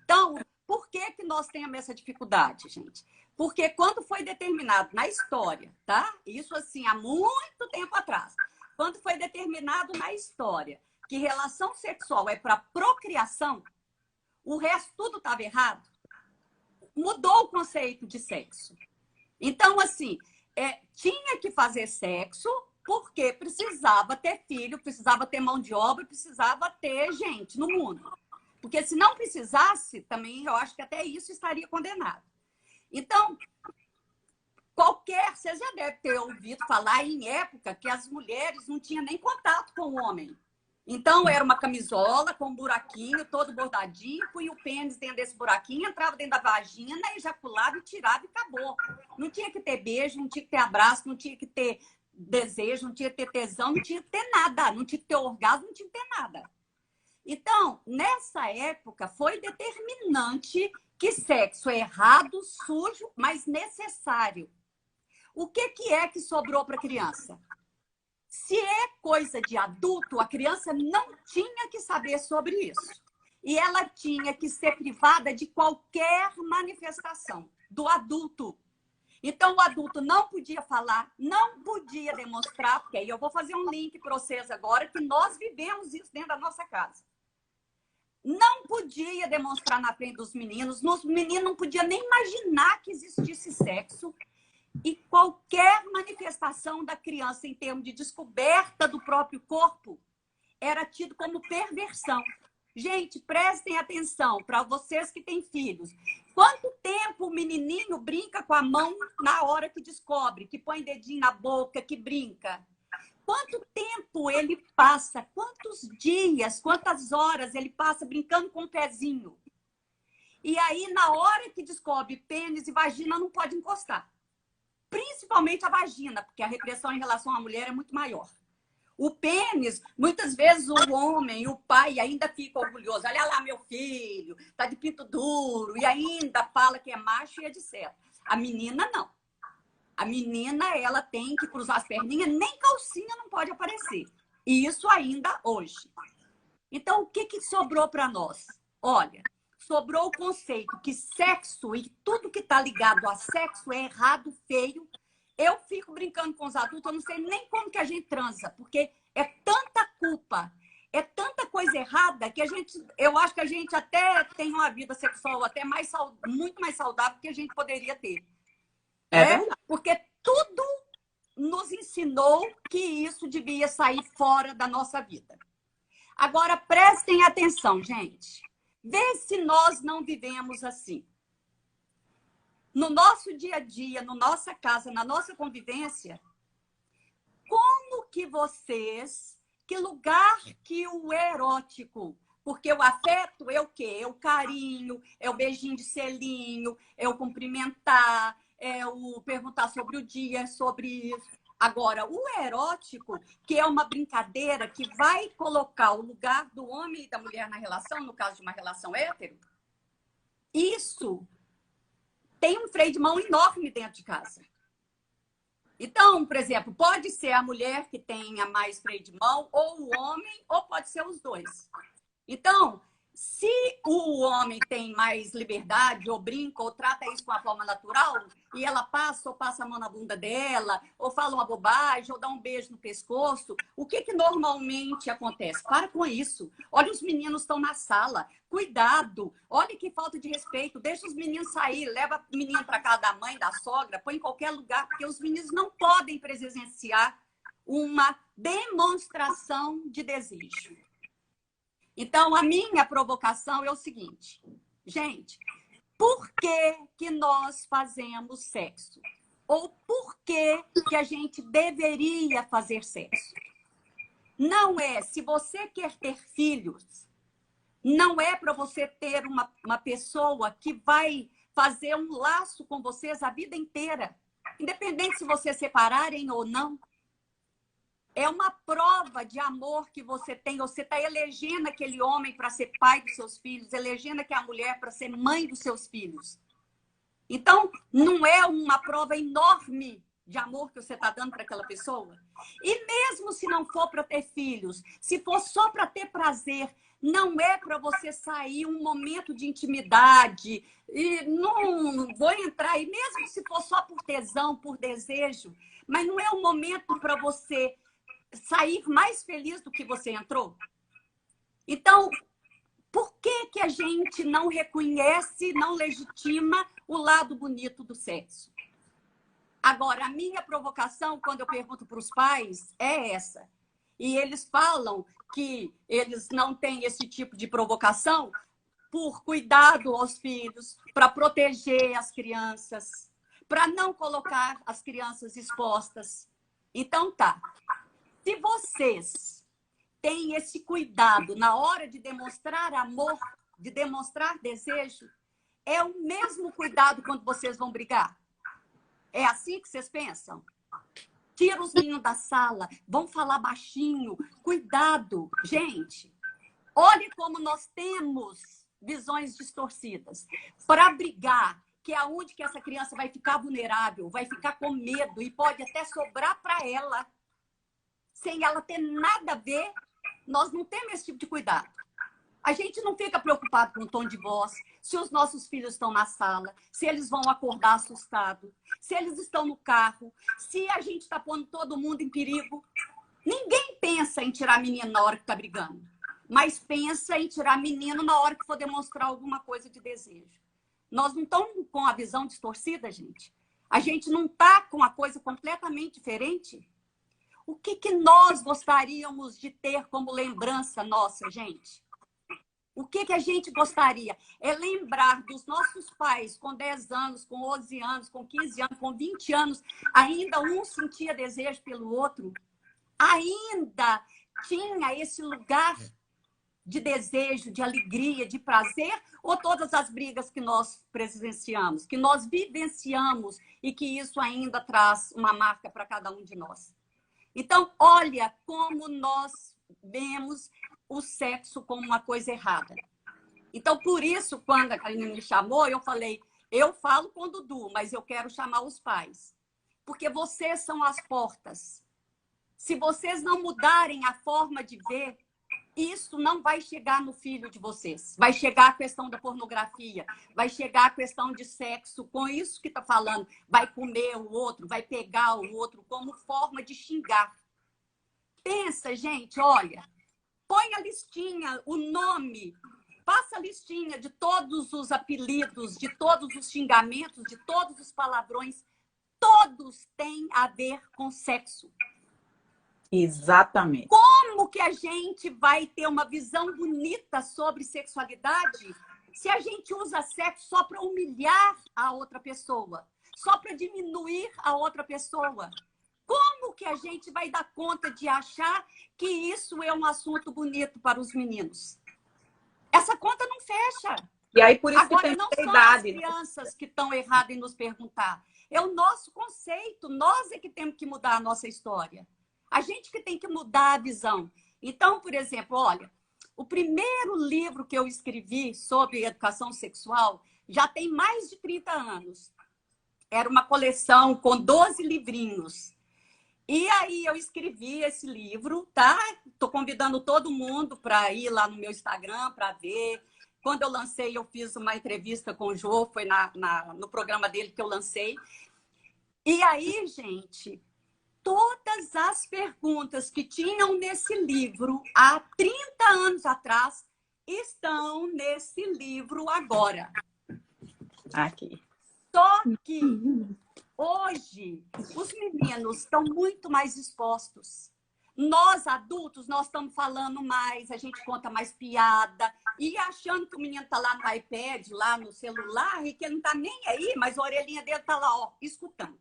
Então, por que nós temos essa dificuldade, gente? Porque quando foi determinado na história, tá? Isso assim, há muito tempo atrás. Quando foi determinado na história que relação sexual é para procriação, o resto tudo estava errado, mudou o conceito de sexo. Então, assim, tinha que fazer sexo porque precisava ter filho, precisava ter mão de obra, precisava ter gente no mundo. Porque se não precisasse, também eu acho que até isso estaria condenado. Então, vocês já devem ter ouvido falar em época que as mulheres não tinham nem contato com o homem. Então, era uma camisola com um buraquinho todo bordadinho, punha o pênis dentro desse buraquinho, entrava dentro da vagina, ejaculava e tirava e acabou. Não tinha que ter beijo, não tinha que ter abraço, não tinha que ter desejo, não tinha que ter tesão, não tinha que ter nada, não tinha que ter orgasmo, não tinha que ter nada. Então, nessa época, foi determinante que sexo é errado, sujo, mas necessário. O que é que sobrou para a criança? Se é coisa de adulto, a criança não tinha que saber sobre isso. E ela tinha que ser privada de qualquer manifestação do adulto. Então, o adulto não podia falar, não podia demonstrar, porque aí eu vou fazer um link para vocês agora, que nós vivemos isso dentro da nossa casa. Não podia demonstrar na frente dos meninos, os meninos não podiam nem imaginar que existisse sexo. E qualquer manifestação da criança em termos de descoberta do próprio corpo era tido como perversão. Gente, prestem atenção para vocês que têm filhos. Quanto tempo o menininho brinca com a mão na hora que descobre, que põe dedinho na boca, que brinca? Quanto tempo ele passa, quantos dias, quantas horas ele passa brincando com o pezinho? E aí, na hora que descobre pênis e vagina, não pode encostar. Principalmente a vagina, porque a repressão em relação à mulher é muito maior. O pênis, muitas vezes o homem, o pai ainda fica orgulhoso. Olha lá, meu filho, tá de pinto duro. E ainda fala que é macho e etc. A menina, não. A menina, ela tem que cruzar as perninhas, nem calcinha não pode aparecer. E isso ainda hoje. Então, o que sobrou para nós? Olha, sobrou o conceito que sexo e tudo que está ligado a sexo é errado, feio, Eu fico brincando com os adultos, eu não sei nem como que a gente transa, porque é tanta culpa, é tanta coisa errada que eu acho que a gente até tem uma vida sexual até muito mais saudável que a gente poderia ter. É verdade. Porque tudo nos ensinou que isso devia sair fora da nossa vida. Agora, prestem atenção, gente. Vê se nós não vivemos assim. No nosso dia a dia, na nossa casa, na nossa convivência, como que que lugar que o erótico, porque o afeto é o quê? É o carinho, é o beijinho de selinho, é o cumprimentar, é o perguntar sobre o dia, sobre isso. Agora, o erótico, que é uma brincadeira que vai colocar o lugar do homem e da mulher na relação, no caso de uma relação hétero, isso tem um freio de mão enorme dentro de casa. Então, por exemplo, pode ser a mulher que tenha mais freio de mão, ou o homem, ou pode ser os dois. Então, se o homem tem mais liberdade, ou brinca, ou trata isso com a forma natural, e ela passa a mão na bunda dela, ou fala uma bobagem, ou dá um beijo no pescoço, o que normalmente acontece? Para com isso. Olha, os meninos estão na sala. Cuidado. Olha que falta de respeito. Deixa os meninos sair. Leva o menino para casa da mãe, da sogra, põe em qualquer lugar, porque os meninos não podem presenciar uma demonstração de desejo. Então, a minha provocação é o seguinte. Gente, por que nós fazemos sexo? Ou por que a gente deveria fazer sexo? Não é, se você quer ter filhos, não é para você ter uma pessoa que vai fazer um laço com vocês a vida inteira. Independente se vocês separarem ou não. É uma prova de amor que você tem. Você está elegendo aquele homem para ser pai dos seus filhos, elegendo aquela mulher para ser mãe dos seus filhos. Então, não é uma prova enorme de amor que você está dando para aquela pessoa? E mesmo se não for para ter filhos, se for só para ter prazer, não é para você sair um momento de intimidade. E não vou entrar aí, mesmo se for só por tesão, por desejo, mas não é um momento para você sair mais feliz do que você entrou? Então, por que a gente não reconhece, não legitima o lado bonito do sexo? Agora, a minha provocação, quando eu pergunto para os pais, é essa. E eles falam que eles não têm esse tipo de provocação por cuidado aos filhos, para proteger as crianças, para não colocar as crianças expostas. Então, tá. Se vocês têm esse cuidado na hora de demonstrar amor, de demonstrar desejo, é o mesmo cuidado quando vocês vão brigar? É assim que vocês pensam? Tira os meninos da sala, vão falar baixinho. Cuidado, gente. Olha como nós temos visões distorcidas. Para brigar, que é onde que essa criança vai ficar vulnerável, vai ficar com medo e pode até sobrar para ela, sem ela ter nada a ver, nós não temos esse tipo de cuidado. A gente não fica preocupado com o tom de voz, se os nossos filhos estão na sala, se eles vão acordar assustados, se eles estão no carro, se a gente está pondo todo mundo em perigo. Ninguém pensa em tirar menino na hora que está brigando, mas pensa em tirar menino na hora que for demonstrar alguma coisa de desejo. Nós não estamos com a visão distorcida, gente. A gente não está com a coisa completamente diferente. O que nós gostaríamos de ter como lembrança nossa, gente? O que a gente gostaria? É lembrar dos nossos pais com 10 anos, com 11 anos, com 15 anos, com 20 anos, ainda um sentia desejo pelo outro, ainda tinha esse lugar de desejo, de alegria, de prazer, ou todas as brigas que nós presenciamos, que nós vivenciamos e que isso ainda traz uma marca para cada um de nós? Então, olha como nós vemos o sexo como uma coisa errada. Então, por isso, quando a Karine me chamou, eu falei, eu falo com o Dudu, mas eu quero chamar os pais. Porque vocês são as portas. Se vocês não mudarem a forma de ver, isso não vai chegar no filho de vocês. Vai chegar a questão da pornografia, vai chegar a questão de sexo, com isso que está falando. Vai comer o outro, vai pegar o outro como forma de xingar. Pensa, gente, olha, põe a listinha, o nome, passa a listinha de todos os apelidos, de todos os xingamentos, de todos os palavrões. Todos têm a ver com sexo. Exatamente. Como que a gente vai ter uma visão bonita sobre sexualidade se a gente usa sexo só para humilhar a outra pessoa, só para diminuir a outra pessoa? Como que a gente vai dar conta de achar que isso é um assunto bonito para os meninos? Essa conta não fecha. E aí, por isso Agora, que tem não que ter são idade. as crianças que estão erradas em nos perguntar. É o nosso conceito. Nós é que temos que mudar a nossa história. A gente que tem que mudar a visão. Então, por exemplo, olha, o primeiro livro que eu escrevi sobre educação sexual já tem mais de 30 anos. Era uma coleção com 12 livrinhos. E aí eu escrevi esse livro, tá? Estou convidando todo mundo para ir lá no meu Instagram para ver. Quando eu lancei, eu fiz uma entrevista com o Jô, foi no programa dele que eu lancei. E aí, gente, todas as perguntas que tinham nesse livro há 30 anos atrás estão nesse livro agora. Aqui. Só que hoje os meninos estão muito mais expostos. Nós, adultos, nós estamos falando mais, a gente conta mais piada e achando que o menino está lá no iPad, lá no celular, e que ele não está nem aí, mas a orelhinha dele está lá, ó, escutando.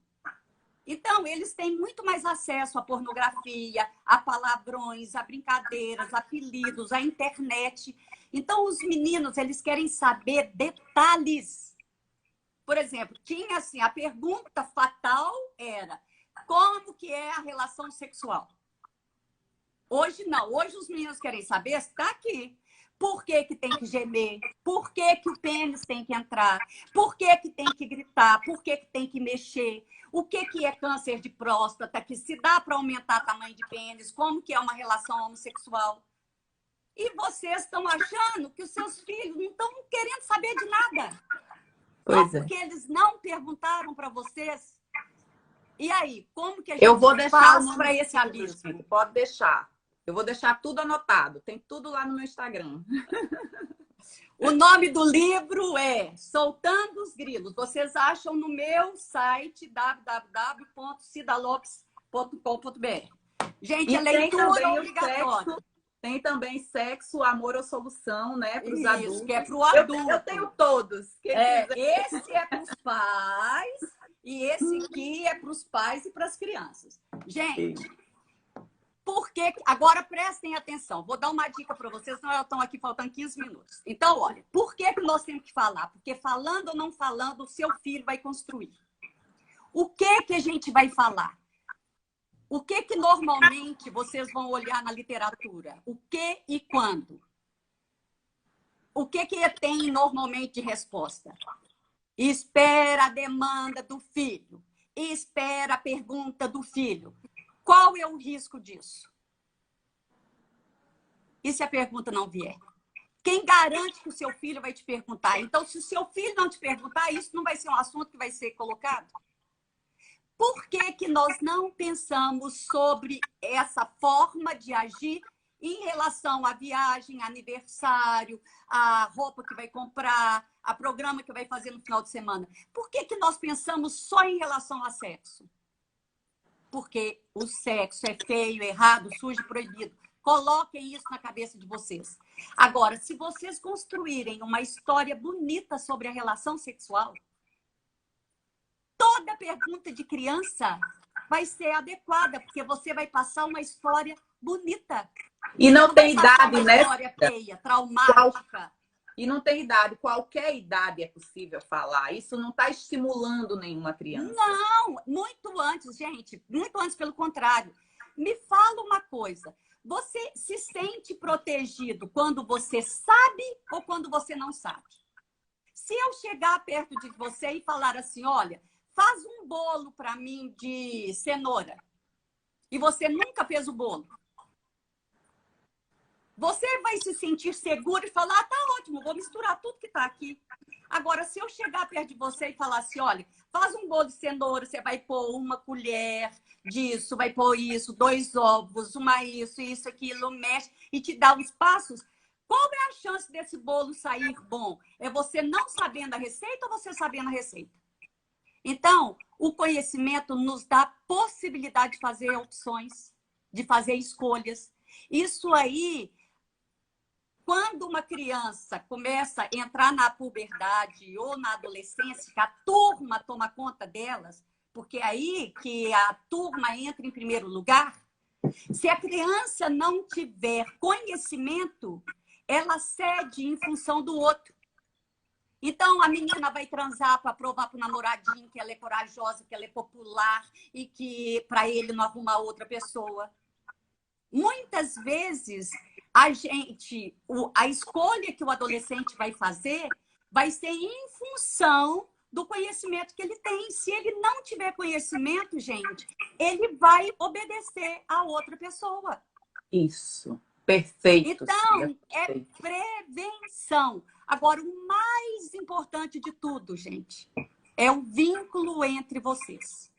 Então, eles têm muito mais acesso à pornografia, a palavrões, a brincadeiras, a apelidos, à internet. Então, os meninos, eles querem saber detalhes. Por exemplo, tinha assim, a pergunta fatal era: como que é a relação sexual? Hoje não. Hoje os meninos querem saber se está aqui. Por que que tem que gemer? Por que que o pênis tem que entrar? Por que que tem que gritar? Por que que tem que mexer? O que que é câncer de próstata? Que se dá para aumentar o tamanho de pênis? Como que é uma relação homossexual? E vocês estão achando que os seus filhos não estão querendo saber de nada. Pois Só é. porque eles não perguntaram para vocês. E aí, como que a gente Eu vou deixar faz para esse livro, abismo? gente. Pode deixar. Eu vou deixar tudo anotado. Tem tudo lá no meu Instagram. O nome do livro é Soltando os Grilos. Vocês acham no meu site www.cidalopes.com.br. Gente, é leitura obrigatória. Tem também Sexo, Amor ou Solução, né? Para os adultos. Isso, que é para o adulto. Eu tenho todos. Esse é para os pais e esse aqui é para os pais e para as crianças. Gente, porque agora prestem atenção. Vou dar uma dica para vocês, senão já estão aqui faltando 15 minutos. Então, olha, por que nós temos que falar? Porque falando ou não falando, o seu filho vai construir. O que que a gente vai falar? O que que normalmente vocês vão olhar na literatura? O que e quando? O que que tem normalmente de resposta? Espera a demanda do filho. Espera a pergunta do filho. Qual é o risco disso? E se a pergunta não vier? Quem garante que o seu filho vai te perguntar? Então, se o seu filho não te perguntar, isso não vai ser um assunto que vai ser colocado? Por que que nós não pensamos sobre essa forma de agir em relação à viagem, aniversário, a roupa que vai comprar, a programa que vai fazer no final de semana? Por que que nós pensamos só em relação a sexo? Porque o sexo é feio, errado, sujo, proibido. Coloquem isso na cabeça de vocês. Agora, se vocês construírem uma história bonita sobre a relação sexual, toda pergunta de criança vai ser adequada, porque você vai passar uma história bonita. E não tem idade, uma né? História feia, traumática. E não tem idade. Qualquer idade é possível falar. Isso não está estimulando nenhuma criança. Não, muito antes, gente. Muito antes, pelo contrário. Me fala uma coisa. Você se sente protegido quando você sabe ou quando você não sabe? Se eu chegar perto de você e falar assim, olha, faz um bolo para mim de cenoura, e você nunca fez o bolo, você vai se sentir segura e falar, ah, tá ótimo, vou misturar tudo que tá aqui. Agora, se eu chegar perto de você e falar assim, olha, faz um bolo de cenoura, você vai pôr uma colher disso, vai pôr isso, 2 ovos, uma isso, aquilo, mexe e te dá os passos. Qual é a chance desse bolo sair bom? É você não sabendo a receita ou você sabendo a receita? Então, o conhecimento nos dá a possibilidade de fazer opções, de fazer escolhas. Isso aí, quando uma criança começa a entrar na puberdade ou na adolescência, que a turma toma conta delas, porque é aí que a turma entra em primeiro lugar, se a criança não tiver conhecimento, ela cede em função do outro. Então, a menina vai transar para provar para o namoradinho que ela é corajosa, que ela é popular e que para ele não arruma outra pessoa. Muitas vezes, a escolha que o adolescente vai fazer vai ser em função do conhecimento que ele tem. Se ele não tiver conhecimento, gente, ele vai obedecer a outra pessoa. Isso. Perfeito. Então, é prevenção. Agora, o mais importante de tudo, gente, é o vínculo entre vocês.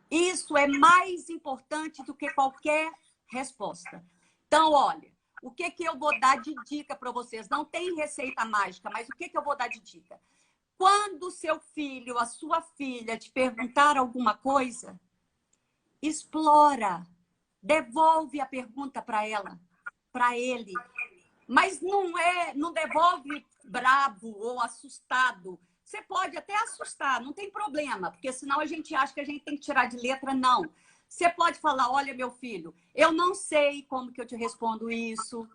Isso é mais importante do que qualquer resposta. Então, olha, o que eu vou dar de dica para vocês? Não tem receita mágica, mas o que eu vou dar de dica? Quando o seu filho, a sua filha te perguntar alguma coisa, explora. Devolve a pergunta para ela, para ele. Mas não devolve bravo ou assustado. Você pode até assustar, não tem problema, porque senão a gente acha que a gente tem que tirar de letra, não. Você pode falar, olha, meu filho, eu não sei como que eu te respondo isso,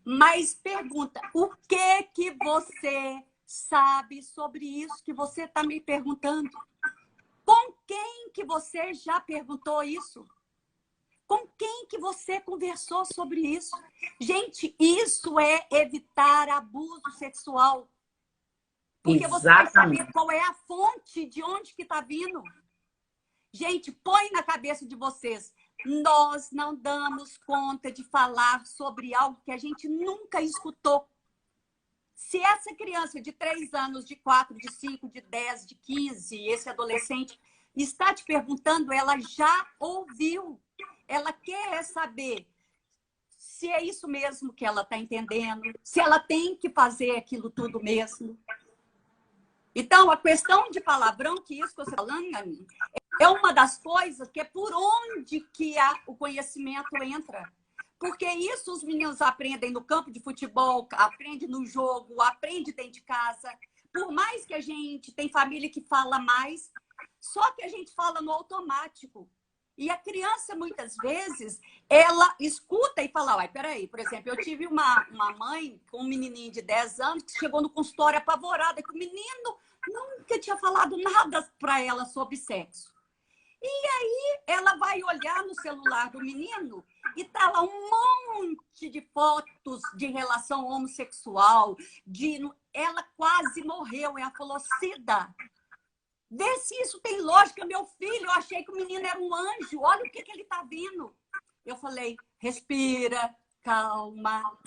mas pergunta, o que você sabe sobre isso que você está me perguntando? Com quem que você já perguntou isso? Com quem que você conversou sobre isso? Gente, isso é evitar abuso sexual. Porque você vai saber qual é a fonte, de onde que está vindo. Gente, põe na cabeça de vocês. Nós não damos conta de falar sobre algo que a gente nunca escutou. Se essa criança de 3 anos, de 4, de 5, de 10, de 15, esse adolescente, está te perguntando, ela já ouviu. Ela quer saber se é isso mesmo que ela está entendendo, se ela tem que fazer aquilo tudo mesmo. Então, a questão de palavrão, que isso que você está falando, Aninha, é uma das coisas que é por onde que o conhecimento entra. Porque isso os meninos aprendem no campo de futebol, aprendem no jogo, aprendem dentro de casa. Por mais que a gente tem família que fala mais, só que a gente fala no automático. E a criança, muitas vezes, ela escuta e fala, uai, peraí, por exemplo, eu tive uma mãe com um menininho de 10 anos que chegou no consultório apavorada, que o menino nunca tinha falado nada para ela sobre sexo. E aí ela vai olhar no celular do menino e tá lá um monte de fotos de relação homossexual, ela quase morreu, ela falou, Cida, vê se isso tem lógica, meu filho. Eu achei que o menino era um anjo. Olha o que ele está vendo. Eu falei, respira, calma.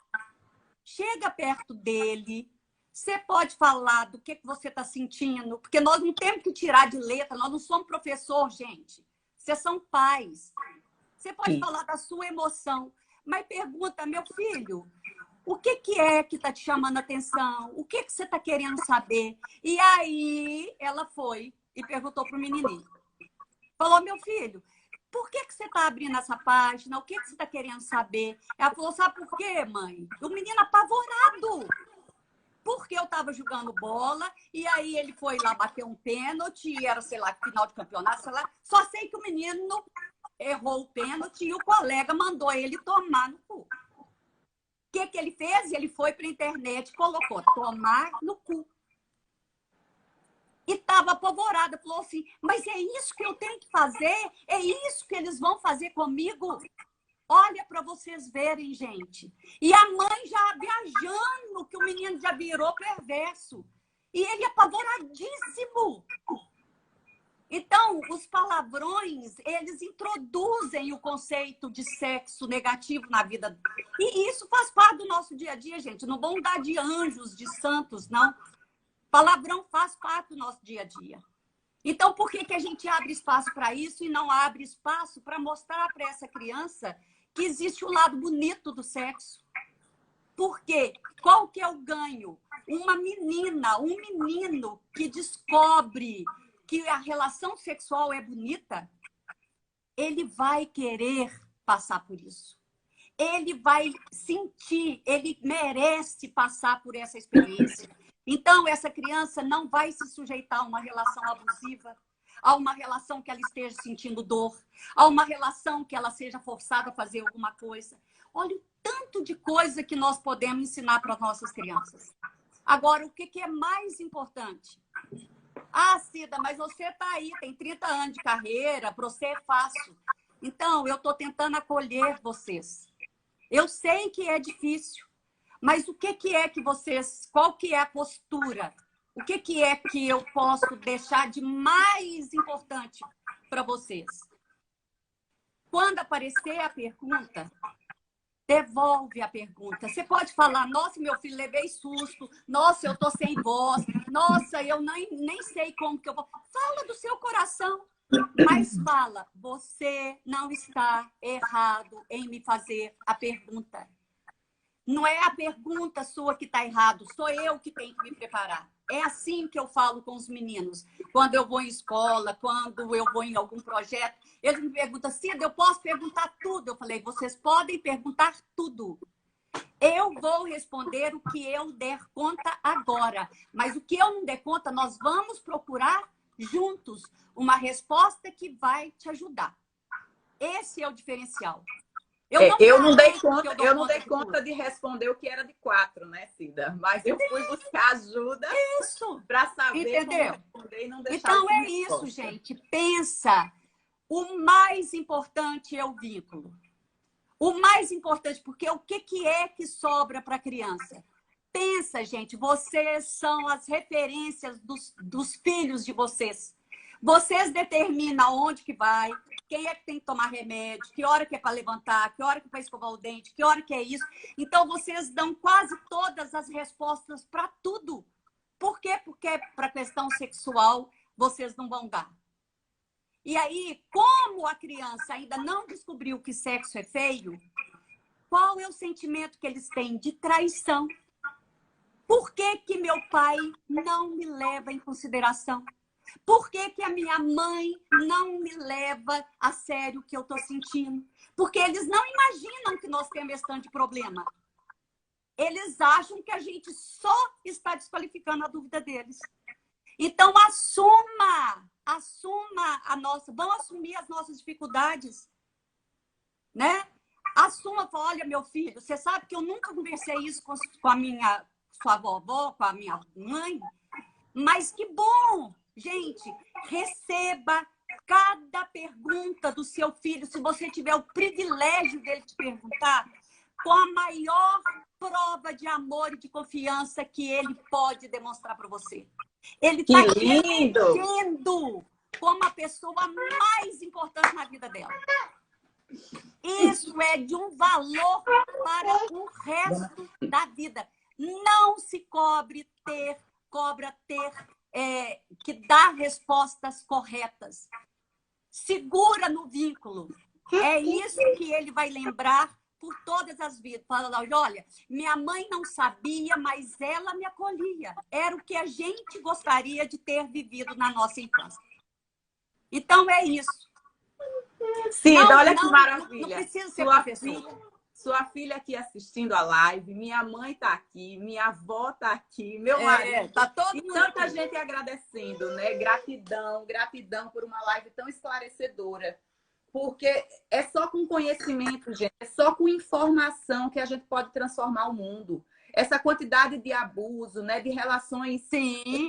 Chega perto dele. Você pode falar do que você está sentindo. Porque nós não temos que tirar de letra. Nós não somos professor, gente. Vocês são pais. Você pode falar da sua emoção. Mas pergunta, meu filho, o que é que está te chamando a atenção? O que você está querendo saber? E aí ela foi e perguntou para o menininho. Falou, meu filho, por que você está abrindo essa página? O que você está querendo saber? Ela falou, sabe por quê, mãe? O menino apavorado. Porque eu estava jogando bola e aí ele foi lá bater um pênalti, e era, sei lá, final de campeonato, sei lá. Só sei que o menino errou o pênalti e o colega mandou ele tomar no cu. O que ele fez? Ele foi para a internet e colocou tomar no cu. E estava apavorada. Falou assim, mas é isso que eu tenho que fazer? É isso que eles vão fazer comigo? Olha para vocês verem, gente. E a mãe já viajando, que o menino já virou perverso. E ele apavoradíssimo. Então, os palavrões, eles introduzem o conceito de sexo negativo na vida. E isso faz parte do nosso dia a dia, gente. Não vamos dar de anjos, de santos, não. Palavrão faz parte do nosso dia a dia. Então, por que a gente abre espaço para isso e não abre espaço para mostrar para essa criança que existe um lado bonito do sexo? Por quê? Qual que é o ganho? Uma menina, um menino que descobre que a relação sexual é bonita, ele vai querer passar por isso. Ele vai sentir, ele merece passar por essa experiência. Então, essa criança não vai se sujeitar a uma relação abusiva, a uma relação que ela esteja sentindo dor, a uma relação que ela seja forçada a fazer alguma coisa. Olha o tanto de coisa que nós podemos ensinar para as nossas crianças. Agora, o que é mais importante? Ah, Cida, mas você está aí, tem 30 anos de carreira, para você é fácil. Então, eu estou tentando acolher vocês. Eu sei que é difícil, mas o que é que vocês... Qual que é a postura? O que é que eu posso deixar de mais importante para vocês? Quando aparecer a pergunta, devolve a pergunta. Você pode falar, nossa, meu filho, levei susto. Nossa, eu tô sem voz. Nossa, eu nem sei como que eu vou... Fala do seu coração. Mas fala, você não está errado em me fazer a pergunta. Não é a pergunta sua que está errado, sou eu que tenho que me preparar. É assim que eu falo com os meninos. Quando eu vou em escola, quando eu vou em algum projeto, eles me perguntam, Cida, eu posso perguntar tudo? Eu falei, vocês podem perguntar tudo. Eu vou responder o que eu der conta agora. Mas o que eu não der conta, nós vamos procurar juntos uma resposta que vai te ajudar. Esse é o diferencial. Eu não dei conta de responder o que era de 4, né, Cida? Mas eu fui buscar ajuda para saber entendeu? Como responder e não deixar. Então é isso, gente. Pensa. O mais importante é o vínculo. O mais importante, porque o que é que sobra para a criança? Pensa, gente, vocês são as referências dos filhos de vocês. Vocês determinam onde que vai, quem é que tem que tomar remédio, que hora que é para levantar, que hora que é para escovar o dente, que hora que é isso. Então, vocês dão quase todas as respostas para tudo. Por quê? Porque para a questão sexual, vocês não vão dar. E aí, como a criança ainda não descobriu que sexo é feio, qual é o sentimento que eles têm? De traição. Por que que meu pai não me leva em consideração? Por que que a minha mãe não me leva a sério o que eu estou sentindo? Porque eles não imaginam que nós temos esse tanto de problema. Eles acham que a gente só está desqualificando a dúvida deles. Então, assuma a nossa... Vamos assumir as nossas dificuldades, né? Assuma, fala, olha, meu filho, você sabe que eu nunca conversei isso com a sua vovó, com a minha mãe, mas que bom! Gente, receba cada pergunta do seu filho, se você tiver o privilégio dele te perguntar, com a maior prova de amor e de confiança que ele pode demonstrar para você. Ele está crescendo como a pessoa mais importante na vida dela. Isso é de um valor para o resto da vida. Não se cobra ter que dar respostas corretas. Segura no vínculo. É isso que ele vai lembrar por todas as vidas. Fala, olha, minha mãe não sabia, mas ela me acolhia. Era o que a gente gostaria de ter vivido na nossa infância. Então, é isso. Cida, olha que maravilha. Não precisa ser professor. Sua filha aqui assistindo a live, minha mãe está aqui, minha avó está aqui, meu marido. Tá todo e mundo tanta aqui. gente agradecendo, né? Gratidão por uma live tão esclarecedora. Porque é só com conhecimento, gente, é só com informação que a gente pode transformar o mundo. Essa quantidade de abuso, né? De relações, de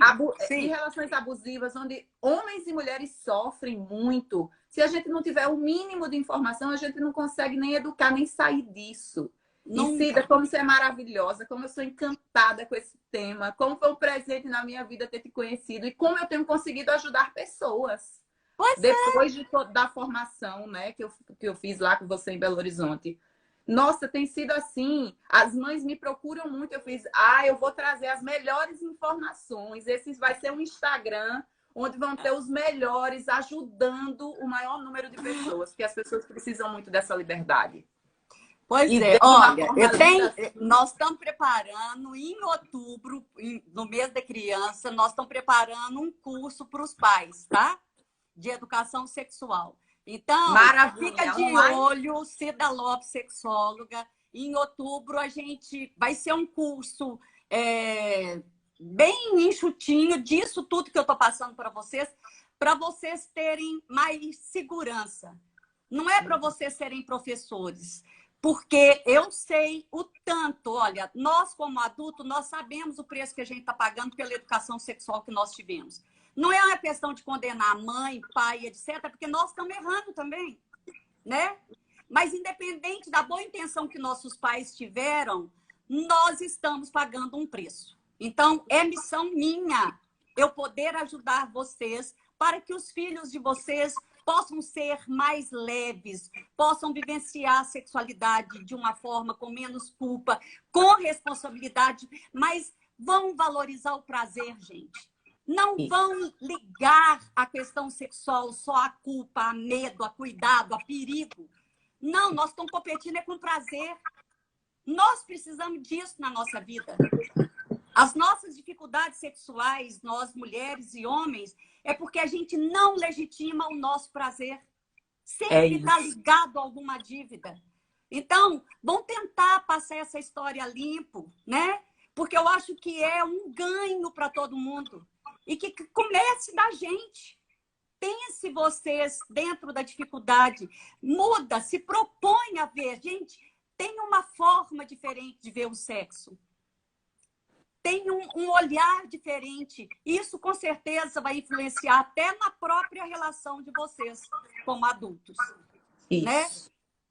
relações abusivas, onde homens e mulheres sofrem muito. Se a gente não tiver o mínimo de informação, a gente não consegue nem educar, nem sair disso. Nunca. E Cida, como você é maravilhosa, como eu sou encantada com esse tema, como foi um presente na minha vida ter te conhecido e como eu tenho conseguido ajudar pessoas. Pois depois da formação, né, que eu fiz lá com você em Belo Horizonte. Nossa, tem sido assim. As mães me procuram muito. Eu fiz, eu vou trazer as melhores informações. Esse vai ser um Instagram onde vão ter os melhores ajudando o maior número de pessoas, porque as pessoas precisam muito dessa liberdade. Pois E é, dentro da olha, formalização. nós estamos preparando em outubro, no mês da criança, nós estamos preparando um curso para os pais, tá? De educação sexual. Então, Maravilha, fica de online. olho, Cida Lopes, sexóloga. Em outubro, a gente vai ser um curso bem enxutinho disso tudo que eu estou passando para vocês terem mais segurança. Não é para vocês serem professores, porque eu sei o tanto, olha, nós como adultos, nós sabemos o preço que a gente está pagando pela educação sexual que nós tivemos. Não é uma questão de condenar mãe, pai, etc., porque nós estamos errando também, né? Mas independente da boa intenção que nossos pais tiveram, nós estamos pagando um preço. Então, é missão minha eu poder ajudar vocês para que os filhos de vocês possam ser mais leves, possam vivenciar a sexualidade de uma forma com menos culpa, com responsabilidade, mas vão valorizar o prazer, gente. Não vão ligar a questão sexual só a culpa, a medo, a cuidado, a perigo. Não, nós estamos competindo com prazer. Nós precisamos disso na nossa vida. As nossas dificuldades sexuais, nós mulheres e homens, é porque a gente não legitima o nosso prazer. Sempre está ligado a alguma dívida. Então, vamos tentar passar essa história limpo, né? Porque eu acho que é um ganho para todo mundo. E que comece da gente. Pense vocês dentro da dificuldade. Muda, se propõe a ver. Gente, tem uma forma diferente de ver o sexo. Tem um olhar diferente. Isso, com certeza, vai influenciar até na própria relação de vocês como adultos. Isso. Né?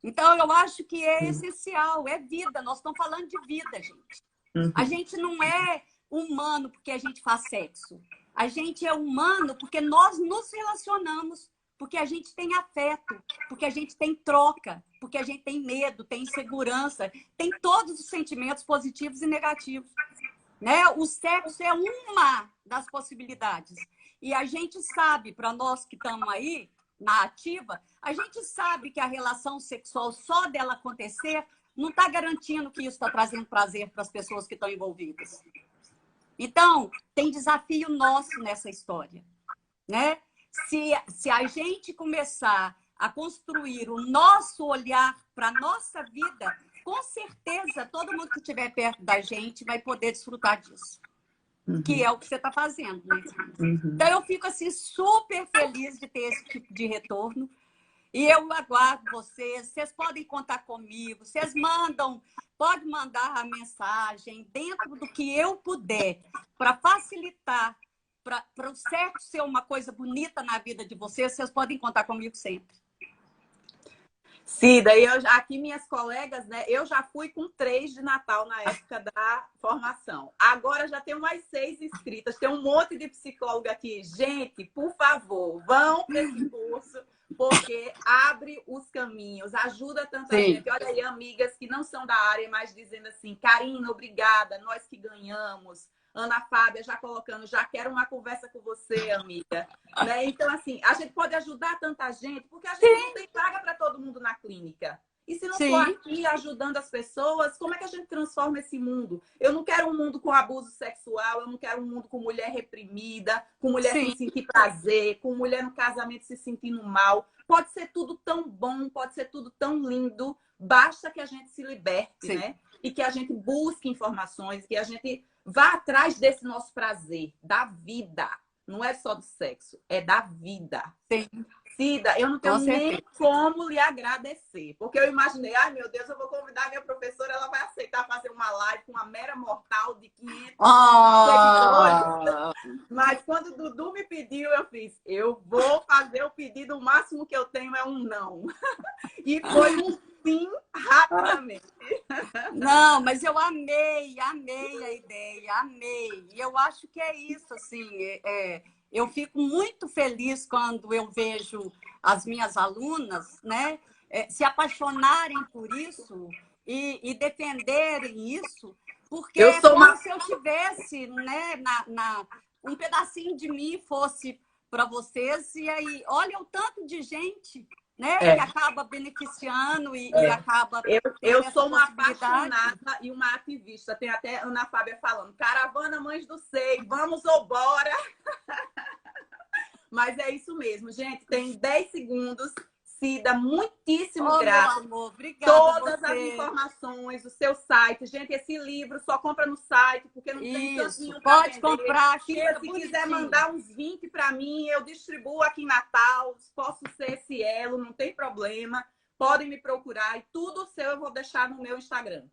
Então, eu acho que é essencial. É vida. Nós estamos falando de vida, gente. A gente não é humano porque a gente faz sexo. A gente é humano porque nós nos relacionamos, porque a gente tem afeto, porque a gente tem troca, porque a gente tem medo, tem insegurança, tem todos os sentimentos positivos e negativos. Né? O sexo é uma das possibilidades. E a gente sabe, para nós que estamos aí na ativa, a gente sabe que a relação sexual, só dela acontecer, não está garantindo que isso está trazendo prazer para as pessoas que estão envolvidas. Então, tem desafio nosso nessa história, né? Se a gente começar a construir o nosso olhar para a nossa vida, com certeza todo mundo que estiver perto da gente vai poder desfrutar disso. Que é o que você está fazendo, né? Então, eu fico assim super feliz de ter esse tipo de retorno. E eu aguardo vocês. Vocês podem contar comigo. Vocês podem mandar a mensagem dentro do que eu puder para facilitar, para o sexo ser uma coisa bonita na vida de vocês. Vocês podem contar comigo sempre. Cida, aqui minhas colegas, né? Eu já fui com 3 de Natal na época da formação. Agora já tenho mais 6 inscritas. Tem um monte de psicóloga aqui. Gente, por favor, vão para esse curso, porque abre os caminhos, ajuda tanta gente. Olha aí, amigas que não são da área, mas dizendo assim, Karina, obrigada, nós que ganhamos. Ana Fábia já colocando, já quero uma conversa com você, amiga. Né? Então, assim, a gente pode ajudar tanta gente, porque a gente não tem vaga para todo mundo na clínica. E se não for aqui ajudando as pessoas, como é que a gente transforma esse mundo? Eu não quero um mundo com abuso sexual, eu não quero um mundo com mulher reprimida, com mulher sem sentir prazer, com mulher no casamento se sentindo mal. Pode ser tudo tão bom, pode ser tudo tão lindo, basta que a gente se liberte, né? E que a gente busque informações, que a gente vá atrás desse nosso prazer, da vida. Não é só do sexo, é da vida. Cida, eu não tenho nem como lhe agradecer. Porque eu imaginei, ai meu Deus, eu vou convidar a minha professora, ela vai aceitar fazer uma live com uma mera mortal de 500 seguidores. Mas quando o Dudu me pediu, eu fiz, eu vou fazer o pedido, o máximo que eu tenho é um não. E foi um sim rapidamente. Não, mas eu amei a ideia, amei. E eu acho que é isso, assim, eu fico muito feliz quando eu vejo as minhas alunas, né, se apaixonarem por isso e defenderem isso, porque Eu é sou como uma... se eu tivesse, né, um pedacinho de mim fosse para vocês, e aí, olha o tanto de gente, né, que acaba beneficiando e acaba Eu tendo essa sou uma possibilidade. apaixonada e uma ativista. Tem até Ana Fábia falando, caravana Mães do SEI, vamos ou bora! Mas é isso mesmo, gente. Tem 10 segundos. Cida, muitíssimo grata. Meu amor, obrigada Todas você. as informações, o seu site. Gente, esse livro só compra no site, porque não tem cantinho para vender. Pode comprar, chega Se bonitinho. quiser mandar uns 20 para mim, eu distribuo aqui em Natal. Posso ser esse elo, não tem problema. Podem me procurar. E tudo seu eu vou deixar no meu Instagram.